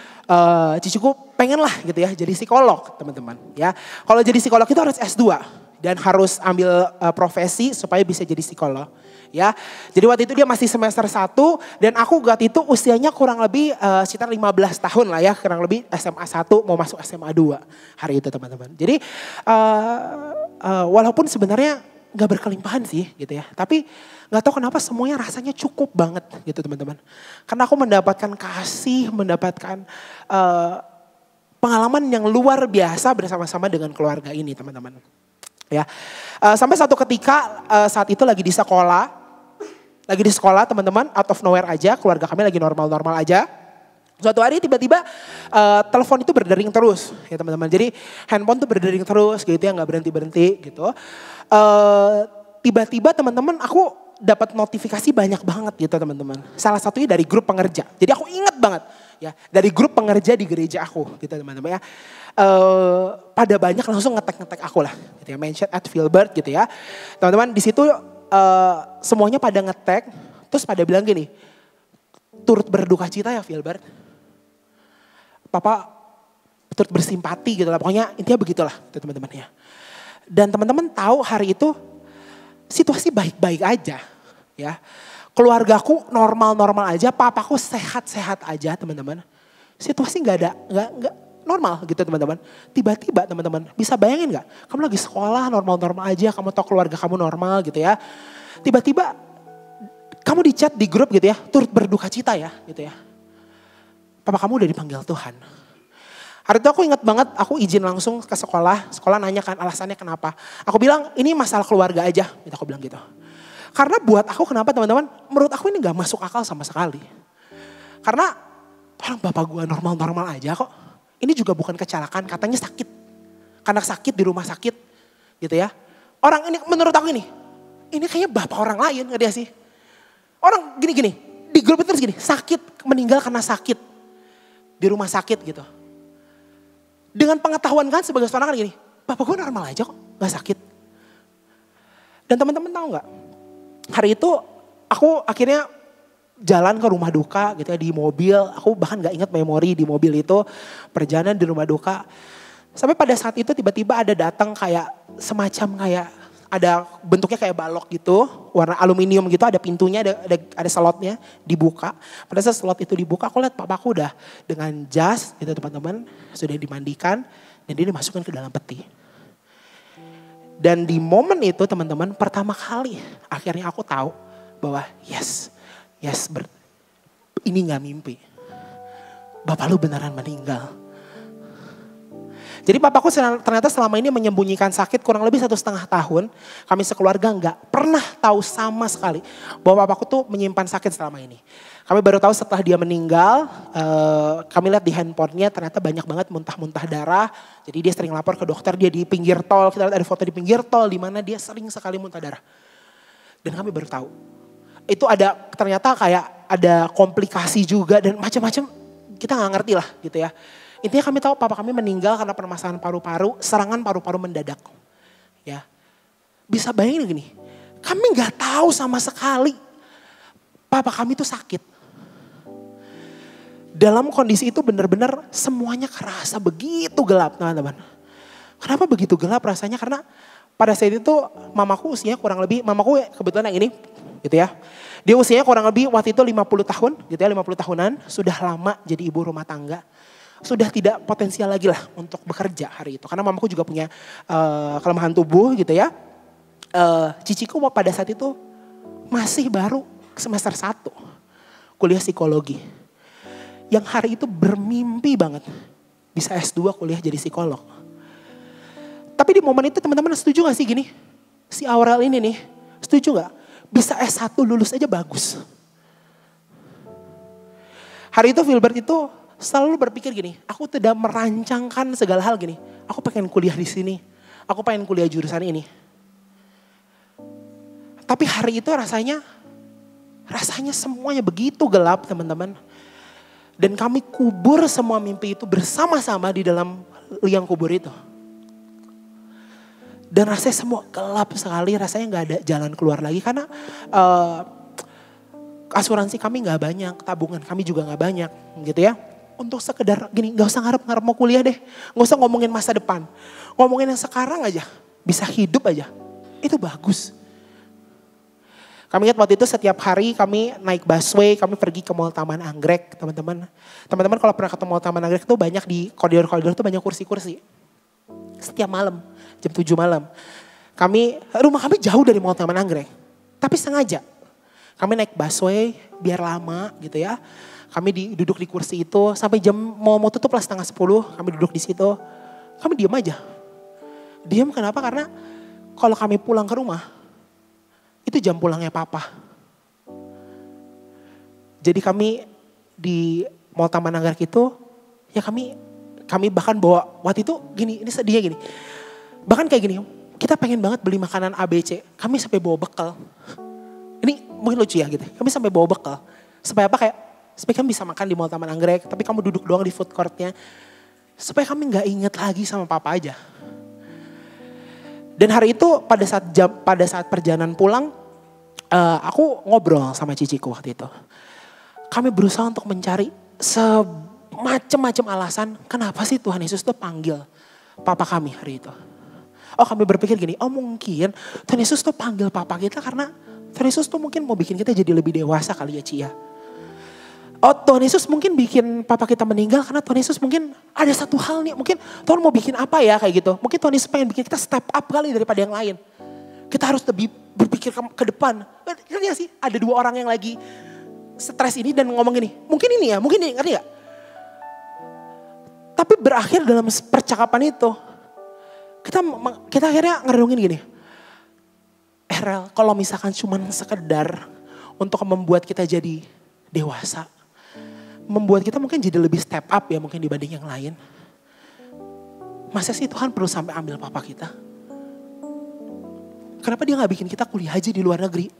ciciku pengen lah gitu ya jadi psikolog teman-teman ya. Kalau jadi psikolog itu harus S2 dan harus ambil profesi supaya bisa jadi psikolog. Ya, jadi waktu itu dia masih semester 1 dan aku waktu itu usianya kurang lebih sekitar 15 tahun lah ya, kurang lebih SMA 1 mau masuk SMA 2 hari itu teman-teman. Jadi walaupun sebenarnya gak berkelimpahan sih gitu ya, tapi gak tahu kenapa semuanya rasanya cukup banget gitu teman-teman. Karena aku mendapatkan kasih, mendapatkan pengalaman yang luar biasa bersama-sama dengan keluarga ini teman-teman. Ya, sampai satu ketika saat itu lagi di sekolah teman-teman, out of nowhere aja, keluarga kami lagi normal-normal aja. Suatu hari tiba-tiba telepon itu berdering terus ya teman-teman. Jadi handphone tuh berdering terus gitu ya, nggak berhenti-berhenti gitu. Tiba-tiba teman-teman aku dapat notifikasi banyak banget gitu teman-teman. Salah satunya dari grup pengerja. Jadi aku ingat banget ya, dari grup pengerja di gereja aku gitu teman-teman ya. Pada banyak langsung ngetek aku lah gitu ya, mention @Filbert gitu ya. Teman-teman di situ semuanya pada ngetek terus pada bilang gini, turut berduka cita ya Filbert. Papa turut bersimpati gitu lah, pokoknya intinya begitulah gitu teman-teman ya. Dan teman-teman tahu hari itu situasi baik-baik aja ya. Keluargaku normal-normal aja, papaku sehat-sehat aja teman-teman. Situasi nggak normal gitu teman-teman. Tiba-tiba teman-teman bisa bayangin gak? Kamu lagi sekolah normal-normal aja, kamu tahu keluarga kamu normal gitu ya. Tiba-tiba kamu di chat di grup gitu ya, turut berduka cita ya gitu ya. Papa kamu udah dipanggil Tuhan. Hari itu aku ingat banget, aku izin langsung ke sekolah nanyakan alasannya kenapa. Aku bilang ini masalah keluarga aja, gitu aku bilang gitu. Karena buat aku kenapa teman-teman, menurut aku ini gak masuk akal sama sekali. Karena orang bapak gue normal-normal aja kok. Ini juga bukan kecelakaan, katanya sakit. Karena sakit di rumah sakit gitu ya. Orang ini menurut aku ini kayaknya bapak orang lain nggak dia sih. Orang gini-gini, di grup itu terus gini, sakit, meninggal karena sakit. Di rumah sakit gitu. Dengan pengetahuan kan sebagai seorang kan gini, bapak gue normal aja kok, gak sakit. Dan teman-teman tahu nggak? Hari itu aku akhirnya jalan ke rumah duka gitu ya di mobil. Aku bahkan gak ingat memori di mobil itu. Perjalanan di rumah duka. Sampai pada saat itu tiba-tiba ada datang kayak semacam kayak ada bentuknya kayak balok gitu, warna aluminium gitu, ada pintunya, ada slotnya, dibuka. Pada saat slot itu dibuka, aku lihat papaku udah dengan jas gitu teman-teman, sudah dimandikan dan dia dimasukkan ke dalam peti. Dan di momen itu teman-teman, pertama kali akhirnya aku tahu bahwa yes, ini gak mimpi. Bapak lu beneran meninggal. Jadi papaku ternyata selama ini menyembunyikan sakit kurang lebih 1,5 tahun. Kami sekeluarga nggak pernah tahu sama sekali bahwa papaku tuh menyimpan sakit selama ini. Kami baru tahu setelah dia meninggal, kami lihat di handphonenya ternyata banyak banget muntah-muntah darah. Jadi dia sering lapor ke dokter, dia di pinggir tol, kita lihat ada foto di pinggir tol di mana dia sering sekali muntah darah. Dan kami baru tahu. Itu ada ternyata kayak ada komplikasi juga dan macam-macam kita nggak ngerti lah gitu ya. Intinya kami tahu papa kami meninggal karena permasalahan paru-paru, serangan paru-paru mendadak. Ya, bisa bayangin gini, kami nggak tahu sama sekali papa kami itu sakit. Dalam kondisi itu benar-benar semuanya kerasa begitu gelap teman-teman. Kenapa begitu gelap rasanya? Karena pada saat itu mamaku usianya kurang lebih, mamaku kebetulan yang ini gitu ya. Dia usianya kurang lebih waktu itu 50 tahun gitu ya, 50 tahunan. Sudah lama jadi ibu rumah tangga. Sudah tidak potensial lagi lah untuk bekerja hari itu. Karena mamaku juga punya kelemahan tubuh gitu ya. Ciciku pada saat itu masih baru semester 1 kuliah psikologi. Yang hari itu bermimpi banget bisa S2 kuliah jadi psikolog. Tapi di momen itu teman-teman setuju gak sih gini? Si Aurel ini nih setuju gak? Bisa S1 lulus aja bagus. Hari itu Filbert itu selalu berpikir gini, aku tidak merancangkan segala hal gini. Aku pengen kuliah di sini, aku pengen kuliah jurusan ini. Tapi hari itu rasanya semuanya begitu gelap teman-teman. Dan kami kubur semua mimpi itu bersama-sama di dalam liang kubur itu. Dan rasanya semua gelap sekali, rasanya gak ada jalan keluar lagi. Karena asuransi kami gak banyak, tabungan kami juga gak banyak gitu ya. Untuk sekedar gini, gak usah ngarep-ngarep mau kuliah deh. Gak usah ngomongin masa depan. Ngomongin yang sekarang aja, bisa hidup aja. Itu bagus. Kami ingat waktu itu setiap hari kami naik busway, kami pergi ke Mall Taman Anggrek teman-teman. Teman-teman kalau pernah ke Mall Taman Anggrek tuh banyak di koridor-koridor tuh banyak kursi-kursi. Setiap malam, jam 7 malam. Rumah kami jauh dari Mall Taman Anggrek. Tapi sengaja. Kami naik busway biar lama gitu ya. Kami duduk di kursi itu sampai jam mau tutup lah 9:30. Kami duduk di situ. Kami diam aja. Diam kenapa? Karena kalau kami pulang ke rumah, itu jam pulangnya papa. Jadi kami di Mall Taman Anggrek itu, ya kami bahkan bawa, waktu itu gini, ini sedihnya gini. Bahkan kayak gini, kita pengen banget beli makanan ABC. Kami sampai bawa bekal. Ini mungkin lucu ya gitu. Kami sampai bawa bekal. Supaya apa supaya kami bisa makan di Mall Taman Anggrek, tapi kamu duduk doang di food courtnya. Supaya kami gak inget lagi sama papa aja. Dan hari itu pada saat perjalanan pulang, aku ngobrol sama ciciku waktu itu. Kami berusaha untuk mencari semacam-macam alasan kenapa sih Tuhan Yesus tuh panggil papa kami hari itu. Kami berpikir gini, mungkin Tuhan Yesus tuh panggil papa kita karena Tuhan Yesus tuh mungkin mau bikin kita jadi lebih dewasa kali ya Ci ya. Tuhan Yesus mungkin bikin papa kita meninggal karena Tuhan Yesus mungkin ada satu hal nih. Mungkin Tuhan mau bikin apa ya kayak gitu. Mungkin Tuhan Yesus pengen bikin kita step up kali daripada yang lain. Kita harus lebih berpikir ke depan. Ngerti gak sih? Ada 2 orang yang lagi stres ini dan ngomong gini. Mungkin ini ya, mungkin ini. Ngerti gak? Tapi berakhir dalam percakapan itu. Kita akhirnya ngerenungin gini. Rel, kalau misalkan cuman sekedar untuk membuat kita jadi dewasa. Membuat kita mungkin jadi lebih step up ya mungkin dibanding yang lain. Masa sih Tuhan perlu sampai ambil papa kita? Kenapa dia gak bikin kita kuliah aja di luar negeri?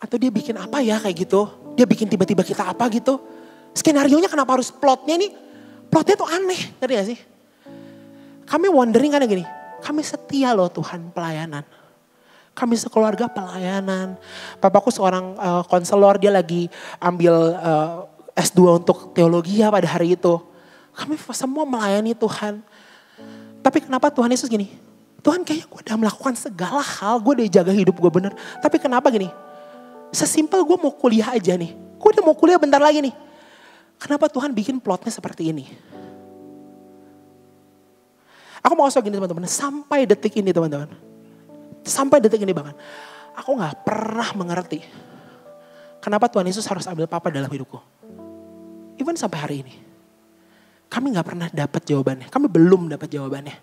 Atau dia bikin apa ya kayak gitu? Dia bikin tiba-tiba kita apa gitu? Skenarionya kenapa harus plotnya nih? Plotnya tuh aneh, ngerti gak sih? Kami wondering karena gini, kami setia loh Tuhan pelayanan. Kami sekeluarga pelayanan. Papaku seorang konselor, dia lagi ambil S2 untuk teologi ya pada hari itu. Kami semua melayani Tuhan. Tapi kenapa Tuhan Yesus gini? Tuhan kayaknya gue udah melakukan segala hal, gue udah jaga hidup gue bener. Tapi kenapa gini? Sesimpel gue mau kuliah aja nih. Gue udah mau kuliah bentar lagi nih. Kenapa Tuhan bikin plotnya seperti ini? Aku mau kasih gini teman-teman, sampai detik ini teman-teman. Sampai detik ini bahkan, aku gak pernah mengerti kenapa Tuhan Yesus harus ambil papa dalam hidupku. Even sampai hari ini. Kami gak pernah dapat jawabannya, kami belum dapat jawabannya.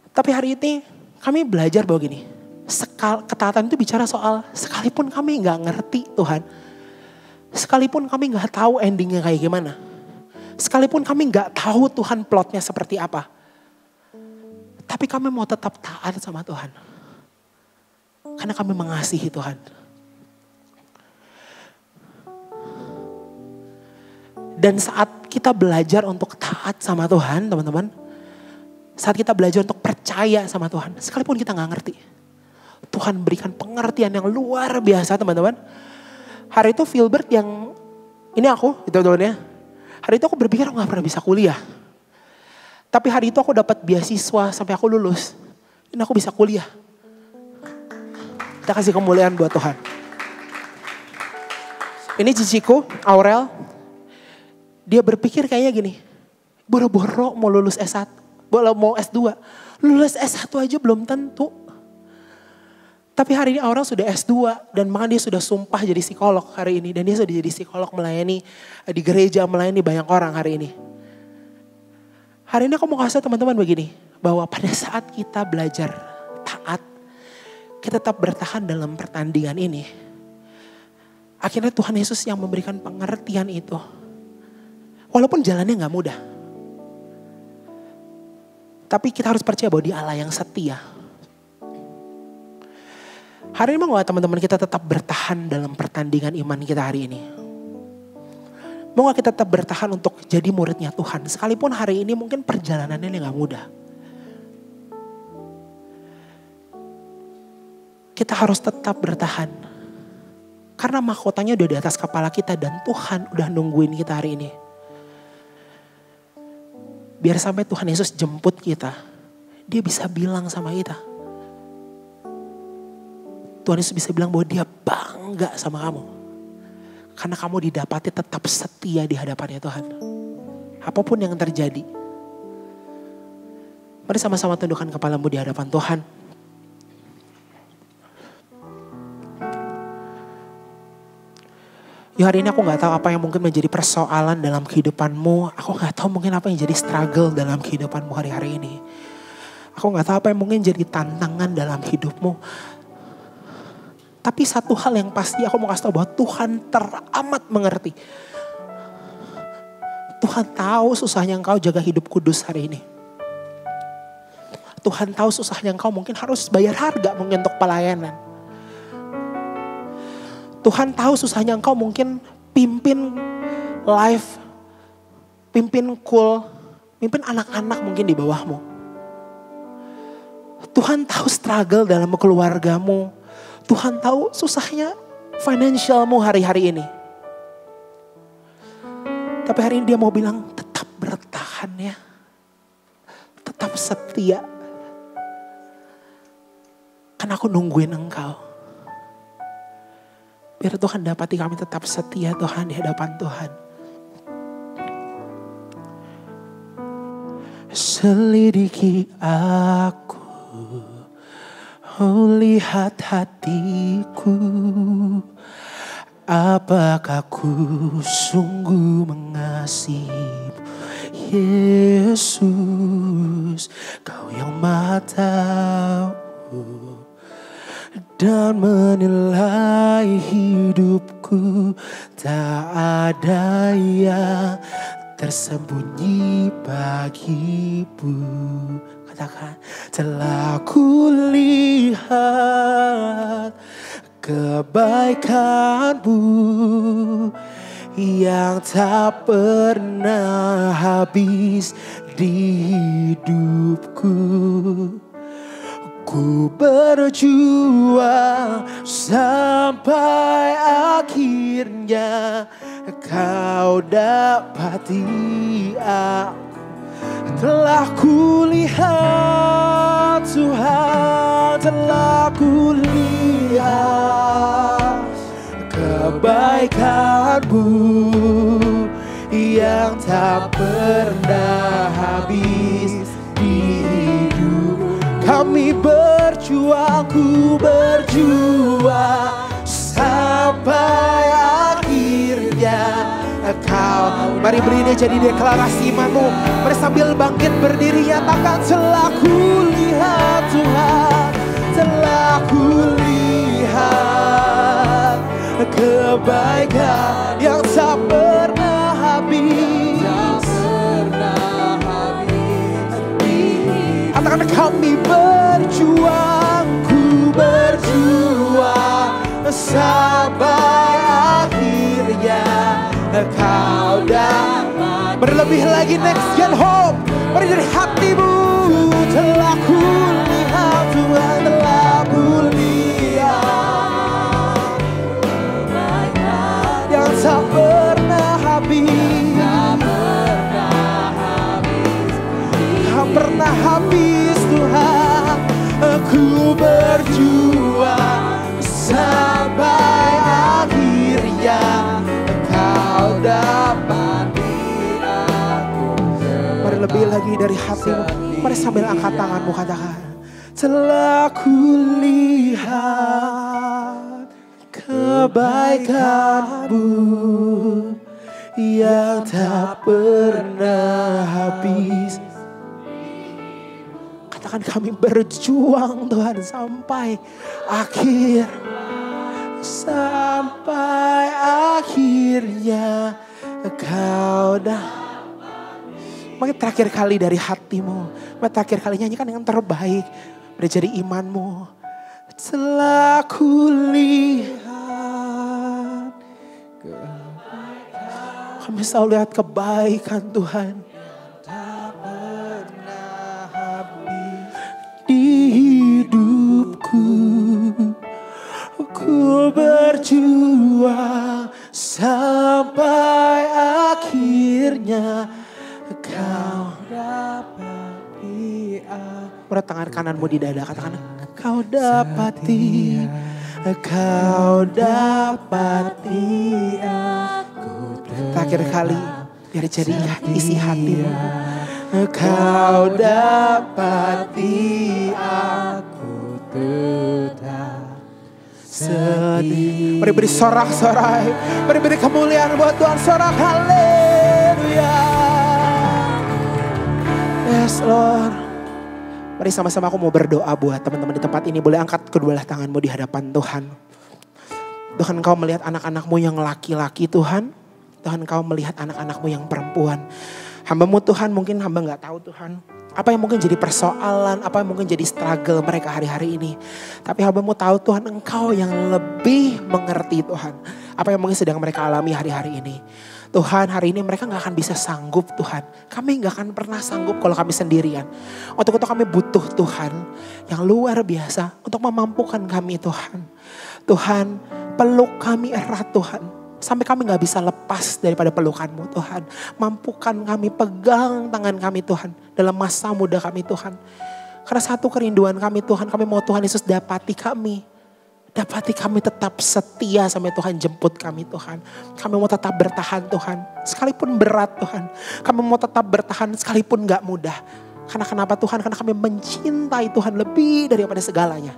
Tapi hari ini kami belajar bahwa gini, ketaatan itu bicara soal sekalipun kami gak ngerti Tuhan. Sekalipun kami gak tahu endingnya kayak gimana. Sekalipun kami gak tahu Tuhan plotnya seperti apa. Tapi kami mau tetap taat sama Tuhan. Karena kami mengasihi Tuhan. Dan saat kita belajar untuk taat sama Tuhan teman-teman. Saat kita belajar untuk percaya sama Tuhan. Sekalipun kita gak ngerti. Tuhan berikan pengertian yang luar biasa teman-teman. Hari itu Filbert yang, ini aku gitu teman-teman ya. Hari itu aku berpikir aku gak pernah bisa kuliah. Tapi hari itu aku dapat beasiswa sampai aku lulus. Dan aku bisa kuliah. Kita kasih kemuliaan buat Tuhan. Ini ciciku, Aurel. Dia berpikir kayaknya gini. Boro-boro mau lulus S1. Mau S2. Lulus S1 aja belum tentu. Tapi hari ini Aurel sudah S2. Dan makanya dia sudah sumpah jadi psikolog hari ini. Dan dia sudah jadi psikolog melayani di gereja, melayani banyak orang hari ini. Hari ini aku mau kasih teman-teman begini. Bahwa pada saat kita belajar taat. Kita tetap bertahan dalam pertandingan ini. Akhirnya Tuhan Yesus yang memberikan pengertian itu. Walaupun jalannya gak mudah. Tapi kita harus percaya bahwa dia Allah yang setia. Hari ini mau gak teman-teman kita tetap bertahan dalam pertandingan iman kita hari ini. Mau gak kita tetap bertahan untuk jadi muridnya Tuhan. Sekalipun hari ini mungkin perjalanannya gak mudah. Kita harus tetap bertahan. Karena mahkotanya udah di atas kepala kita dan Tuhan udah nungguin kita hari ini. Biar sampai Tuhan Yesus jemput kita. Dia bisa bilang sama kita. Tuhan Yesus bisa bilang bahwa dia bangga sama kamu. Karena kamu didapati tetap setia di hadapannya Tuhan. Apapun yang terjadi. Mari sama-sama tundukkan kepalamu di hadapan Tuhan. Ya hari ini aku gak tahu apa yang mungkin menjadi persoalan dalam kehidupanmu. Aku gak tahu mungkin apa yang jadi struggle dalam kehidupanmu hari-hari ini. Aku gak tahu apa yang mungkin jadi tantangan dalam hidupmu. Tapi satu hal yang pasti aku mau kasih tahu bahwa Tuhan teramat mengerti. Tuhan tahu susahnya engkau jaga hidup kudus hari ini. Tuhan tahu susahnya engkau mungkin harus bayar harga mungkin untuk pelayanan. Tuhan tahu susahnya engkau mungkin pimpin live, pimpin cool, pimpin anak-anak mungkin di bawahmu. Tuhan tahu struggle dalam keluargamu. Tuhan tahu susahnya financialmu hari-hari ini. Tapi hari ini dia mau bilang tetap bertahan ya. Tetap setia. Karena aku nungguin engkau. Biar Tuhan dapati kami tetap setia Tuhan di hadapan Tuhan. Selidiki aku. Oh lihat hatiku, apakah ku sungguh mengasihimu Yesus, kau yang Maha tahu dan menilai hidupku, tak ada yang tersembunyi bagimu. Katakan, telah kulihat kebaikanmu yang tak pernah habis di hidupku. Ku berjuang sampai akhirnya Kau dapati aku. Telah kulihat Tuhan, telah kulihat kebaikan-Mu yang tak pernah habis di hidup. Kami berjuang, ku berjuang sampai akhirnya Kau. Mari beri dia jadi deklarasi imanmu. Mari sambil bangkit berdiri nyatakan, telah kulihat Tuhan, telah kulihat kebaikan yang tak pernah habis. Katakan, kami berjuang, ku berjuang sampai akhirnya Kau dapat. Berlebih lagi, next gen hope. Mari dari hatimu. Telah kulihat Tuhan, telah kulihat yang tak pernah habis. Tak pernah habis Tuhan. Aku berjuang sampai akhirnya Kau dapati aku. Mari lebih lagi dari hatimu. Mari sambil angkat tanganmu katakan, telah kulihat kebaikan-Mu yang tak pernah habis. Katakan, kami berjuang Tuhan sampai akhir. Sampai akhirnya Kau Mungkin terakhir kali dari hatimu. Mungkin terakhir kali nyanyikan dengan terbaik. Menjadi imanmu. Telah kulihat. Kami selalu lihat kebaikan Tuhan. Tak pernah habis di hidupku. Ku berjuang sampai akhirnya Kau dapati aku. Berat tangan kananmu di dada, katakan, Kau dapati, Kau dapati aku. Terakhir kali, biar jadi isi hatimu. Kau dapati aku tetap sedih. Mari beri sorak-sorai, mari beri kemuliaan buat Tuhan, sorak haleluya. Yes Lord. Mari sama-sama aku mau berdoa buat teman-teman di tempat ini. Boleh angkat kedua tanganmu di hadapan Tuhan. Tuhan, Kau melihat anak-anakmu yang laki-laki Tuhan. Tuhan, Kau melihat anak-anakmu yang perempuan. Hamba-Mu Tuhan, mungkin hamba gak tahu Tuhan. Apa yang mungkin jadi persoalan, apa yang mungkin jadi struggle mereka hari-hari ini. Tapi hamba-Mu tahu Tuhan, Engkau yang lebih mengerti Tuhan. Apa yang mungkin sedang mereka alami hari-hari ini. Tuhan, hari ini mereka gak akan bisa sanggup Tuhan. Kami gak akan pernah sanggup kalau kami sendirian. Untuk itu kami butuh Tuhan yang luar biasa untuk memampukan kami Tuhan. Tuhan, peluk kami erat Tuhan. Sampai kami gak bisa lepas daripada pelukan-Mu Tuhan. Mampukan kami, pegang tangan kami Tuhan. Dalam masa muda kami Tuhan. Karena satu kerinduan kami Tuhan, kami mau Tuhan Yesus dapati kami. Dapati kami tetap setia sampai Tuhan jemput kami Tuhan. Kami mau tetap bertahan Tuhan. Sekalipun berat Tuhan. Kami mau tetap bertahan sekalipun gak mudah. Karena kenapa Tuhan? Karena kami mencintai Tuhan lebih daripada segalanya.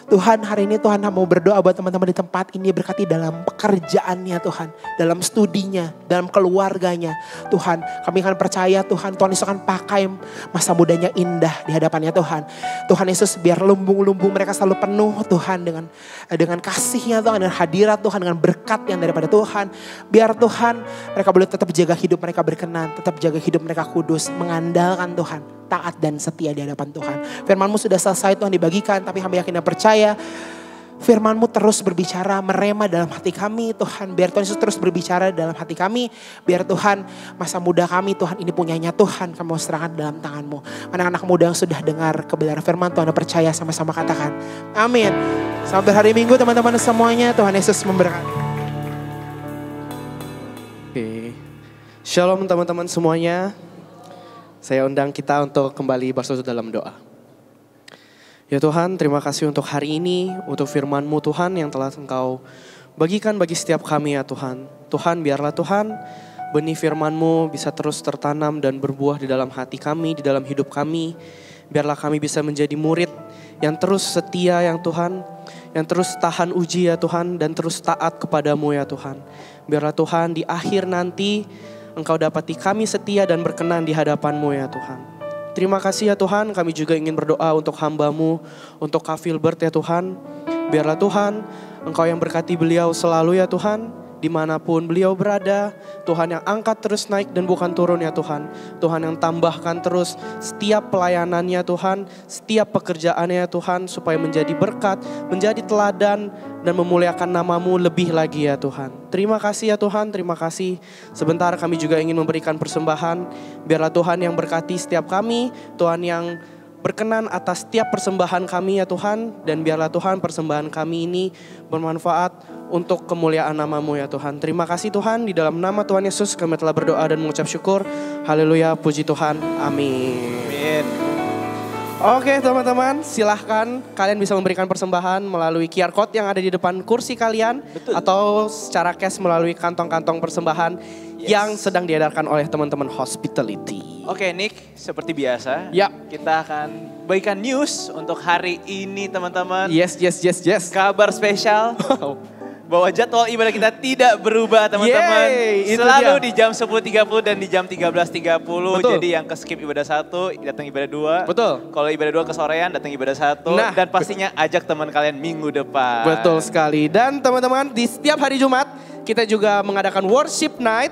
Tuhan, hari ini Tuhan mau berdoa buat teman-teman di tempat ini, berkati dalam pekerjaannya Tuhan, dalam studinya, dalam keluarganya. Tuhan, kami akan percaya Tuhan, Tuhan Yesus akan pakai masa mudanya indah di hadapannya Tuhan. Tuhan Yesus biar lumbung-lumbung mereka selalu penuh Tuhan dengan kasihnya Tuhan, dengan hadirat Tuhan, dengan berkat yang daripada Tuhan. Biar Tuhan mereka boleh tetap jaga hidup mereka berkenan, tetap jaga hidup mereka kudus, mengandalkan Tuhan, taat dan setia di hadapan Tuhan. Firman-Mu sudah selesai Tuhan dibagikan, tapi hamba yakin dan percaya Firman-Mu terus berbicara, merema dalam hati kami Tuhan. Biar Tuhan Yesus terus berbicara dalam hati kami. Biar Tuhan masa muda kami Tuhan ini punyanya Tuhan. Kami mau serahkan dalam tangan-Mu. Anak-anak muda yang sudah dengar kebenaran firman Tuhan, percaya sama-sama katakan amin. Sampai hari Minggu teman-teman semuanya. Tuhan Yesus memberkati. Oke. Shalom teman-teman semuanya. Saya undang kita untuk kembali bersatu dalam doa. Ya Tuhan, terima kasih untuk hari ini, untuk firman-Mu Tuhan yang telah Engkau bagikan bagi setiap kami ya Tuhan. Tuhan, biarlah Tuhan benih firman-Mu bisa terus tertanam dan berbuah di dalam hati kami, di dalam hidup kami. Biarlah kami bisa menjadi murid yang terus setia yang Tuhan, yang terus tahan uji ya Tuhan, dan terus taat kepadamu ya Tuhan. Biarlah Tuhan di akhir nanti Engkau dapati kami setia dan berkenan di hadapan-Mu ya Tuhan. Terima kasih ya Tuhan, kami juga ingin berdoa untuk hamba-Mu, untuk Kak Filbert ya Tuhan. Biarlah Tuhan, Engkau yang berkati beliau selalu ya Tuhan, dimanapun beliau berada. Tuhan yang angkat terus naik dan bukan turun ya Tuhan. Tuhan yang tambahkan terus setiap pelayanannya Tuhan, setiap pekerjaannya ya Tuhan, supaya menjadi berkat, menjadi teladan, dan memuliakan nama-Mu lebih lagi ya Tuhan. Terima kasih ya Tuhan, terima kasih. Sebentar kami juga ingin memberikan persembahan. Biarlah Tuhan yang berkati setiap kami, Tuhan yang berkenan atas setiap persembahan kami ya Tuhan. Dan biarlah Tuhan persembahan kami ini bermanfaat untuk kemuliaan nama-Mu ya Tuhan. Terima kasih Tuhan, di dalam nama Tuhan Yesus kami telah berdoa dan mengucap syukur. Haleluya, puji Tuhan, amin. Oke teman-teman, silahkan kalian bisa memberikan persembahan melalui QR Code yang ada di depan kursi kalian. Betul. Atau secara cash melalui kantong-kantong persembahan yang sedang diedarkan oleh teman-teman hospitality. Oke Nick, seperti biasa Ya. kita akan bagikan news untuk hari ini teman-teman. Yes. Kabar spesial bahwa jadwal ibadah kita tidak berubah teman-teman. Yeay, itu Selalu dia. di jam 10.30 dan di jam 13.30. Betul. Jadi yang ke skip ibadah 1 datang ibadah 2. Betul. Kalau ibadah 2 kesorean datang ibadah 1. Nah, dan pastinya ajak teman kalian minggu depan. Betul sekali. Dan teman-teman, di setiap hari Jumat kita juga mengadakan worship night.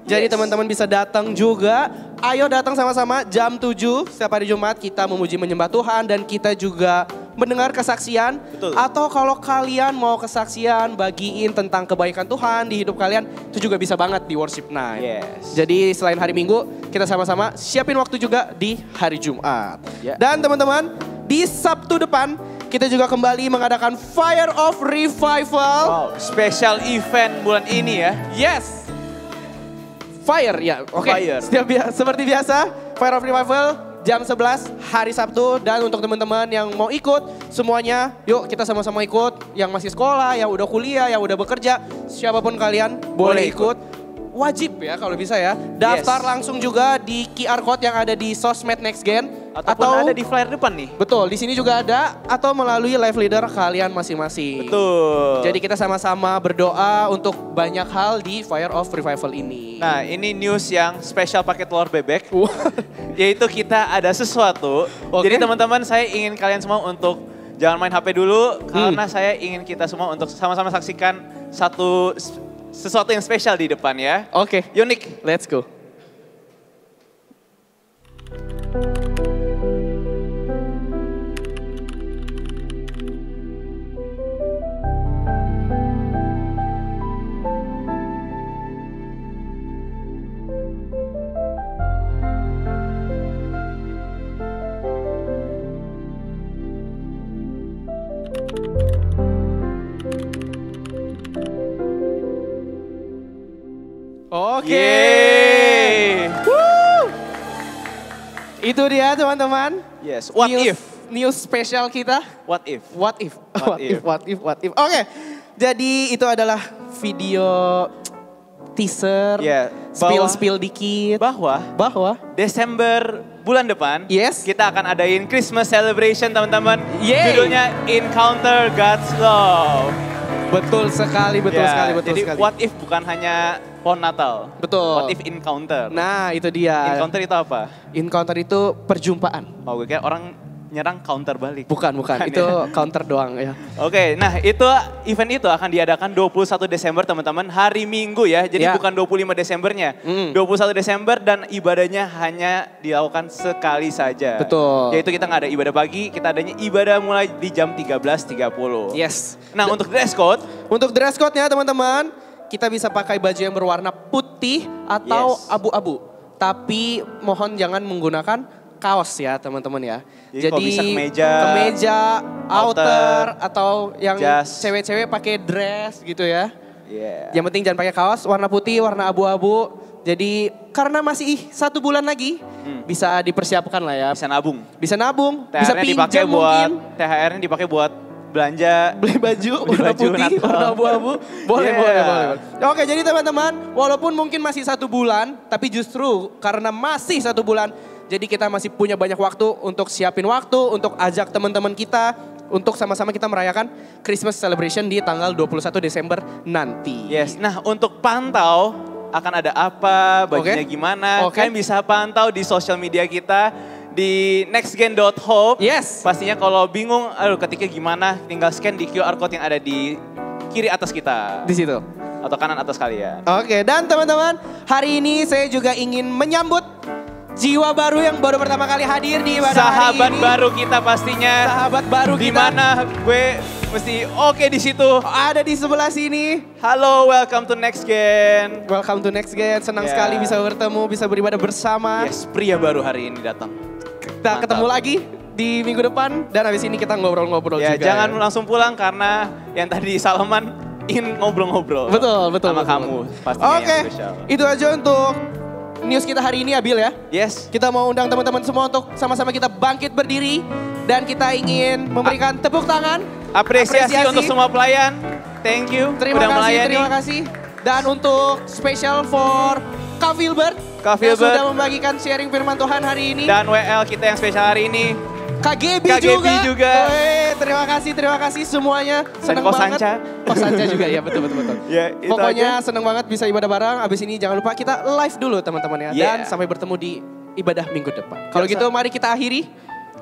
Jadi Yes. teman-teman bisa datang juga. Ayo datang sama-sama jam 7 setiap hari Jumat kita memuji menyembah Tuhan. Dan kita juga mendengar kesaksian. Betul. Atau kalau kalian mau kesaksian, bagiin tentang kebaikan Tuhan di hidup kalian. Itu juga bisa banget di worship night. Yes. Jadi selain hari Minggu, kita sama-sama siapin waktu juga di hari Jumat. Ya. Dan teman-teman, di Sabtu depan kita juga kembali mengadakan Fire of Revival. Wow, special event bulan ini ya. Yes. Fire ya, oke. Fire. Seperti biasa, Fire of Revival jam 11 hari Sabtu. Dan untuk teman-teman yang mau ikut semuanya, yuk kita sama-sama ikut. Yang masih sekolah, yang udah kuliah, yang udah bekerja, siapapun kalian boleh ikut. Wajib ya kalau bisa ya. Daftar langsung juga di QR Code yang ada di sosmed Next Gen. Ataupun ada di flyer depan nih. Betul, di sini juga ada. Atau melalui live leader kalian masing-masing. Betul. Jadi kita sama-sama berdoa untuk banyak hal di Fire of Revival ini. Nah ini news yang spesial pakai telur bebek. Yaitu kita ada sesuatu. Oke. Jadi teman-teman saya ingin kalian semua untuk jangan main HP dulu. Karena saya ingin kita semua untuk sama-sama saksikan sesuatu yang spesial di depan ya. Oke, Unik. let's go. Oke. Yeay. Itu dia teman-teman. Yes, what if? News spesial kita. What if? What if? What if? What if? Oke. Jadi itu adalah video teaser. Ya, Spill dikit. Bahwa Desember bulan depan Yes. kita akan adain Christmas celebration teman-teman. Yeay. Judulnya Encounter God's Love. betul sekali, betul Ya, sekali. jadi what if bukan hanya pohon Natal. Betul. What if encounter. Nah, itu dia. Encounter itu apa? Encounter itu perjumpaan. Oh gue kira orang nyerang counter balik. Bukan. Itu ya? counter doang ya. Oke, nah event itu akan diadakan 21 Desember teman-teman, hari Minggu ya. Jadi bukan 25 Desembernya. 21 Desember dan ibadahnya hanya dilakukan sekali saja. Betul. Yaitu kita nggak ada ibadah pagi, kita adanya ibadah mulai di jam 13.30. Yes. Nah untuk dress code. Untuk dress code-nya teman-teman, kita bisa pakai baju yang berwarna putih atau abu-abu. Tapi mohon jangan menggunakan kaos ya teman-teman ya. Jadi kalau bisa kemeja, outer atau yang jas. cewek-cewek pakai dress gitu ya. Yeah. Yang penting jangan pakai kaos, warna putih, warna abu-abu. Jadi karena masih 1 bulan lagi bisa dipersiapkan lah ya. Bisa nabung. Bisa pinjam mungkin. THR-nya dipakai buat belanja, beli baju warna putih, warna abu-abu, boleh. Oke, jadi teman-teman, walaupun mungkin masih 1 bulan, tapi justru karena masih 1 bulan, jadi kita masih punya banyak waktu untuk siapin waktu, untuk ajak teman-teman kita, untuk sama-sama kita merayakan Christmas celebration di tanggal 21 Desember nanti. Yes, nah untuk pantau akan ada apa, bajunya gimana, kalian bisa pantau di sosial media kita. Di nextgen.hope. Yes. Pastinya kalau bingung, ketiknya gimana, tinggal scan di QR code yang ada di kiri atas kita. Di situ. Atau kanan atas kalian. Oke, dan teman-teman, hari ini saya juga ingin menyambut jiwa baru yang baru pertama kali hadir di ibadah hari ini. Sahabat baru kita pastinya. Sahabat baru kita. Di mana gue mesti di situ. Ada di sebelah sini. Halo, welcome to Nextgen. Welcome to Nextgen. Senang sekali bisa bertemu, bisa beribadah bersama. Yes, pria baru hari ini datang. Kita ketemu lagi di minggu depan dan habis ini kita ngobrol-ngobrol juga. Jangan langsung pulang karena yang tadi Salman ingin ngobrol-ngobrol. Betul. Sama kamu pastinya yang spesial. Itu aja untuk news kita hari ini Abil ya. Yes. Kita mau undang teman-teman semua untuk sama-sama kita bangkit berdiri dan kita ingin memberikan tepuk tangan. Apresiasi untuk semua pelayan. Thank you. Terima kasih. Dan untuk special for Kak Filbert yang sudah membagikan sharing firman Tuhan hari ini. Dan WL kita yang spesial hari ini. Kak Gebi juga. Terima kasih semuanya. Senang banget. Kosanca juga ya, betul. Ya, pokoknya senang banget bisa ibadah bareng. Abis ini jangan lupa kita live dulu teman-teman ya. Dan sampai bertemu di ibadah minggu depan. Kalau gitu mari kita akhiri.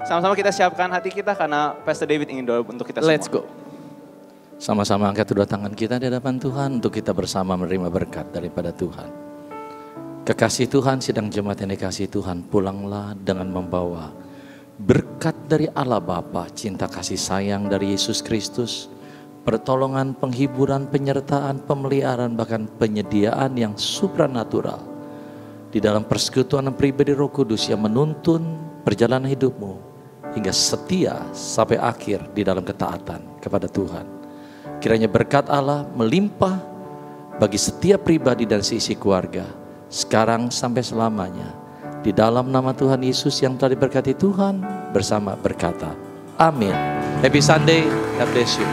Sama-sama kita siapkan hati kita karena Pastor David ingin doa untuk kita semua. Let's go. Sama-sama angkat kedua tangan kita di hadapan Tuhan untuk kita bersama menerima berkat daripada Tuhan. Kekasih Tuhan, sidang jemaat yang dikasihi Tuhan, pulanglah dengan membawa berkat dari Allah Bapa, cinta kasih sayang dari Yesus Kristus, pertolongan, penghiburan, penyertaan, pemeliharaan, bahkan penyediaan yang supranatural di dalam persekutuan pribadi Roh Kudus yang menuntun perjalanan hidupmu hingga setia sampai akhir di dalam ketaatan kepada Tuhan. Kiranya berkat Allah melimpah bagi setiap pribadi dan seisi keluarga sekarang sampai selamanya. Di dalam nama Tuhan Yesus yang telah diberkati Tuhan bersama berkata, amin. Happy Sunday, God bless you.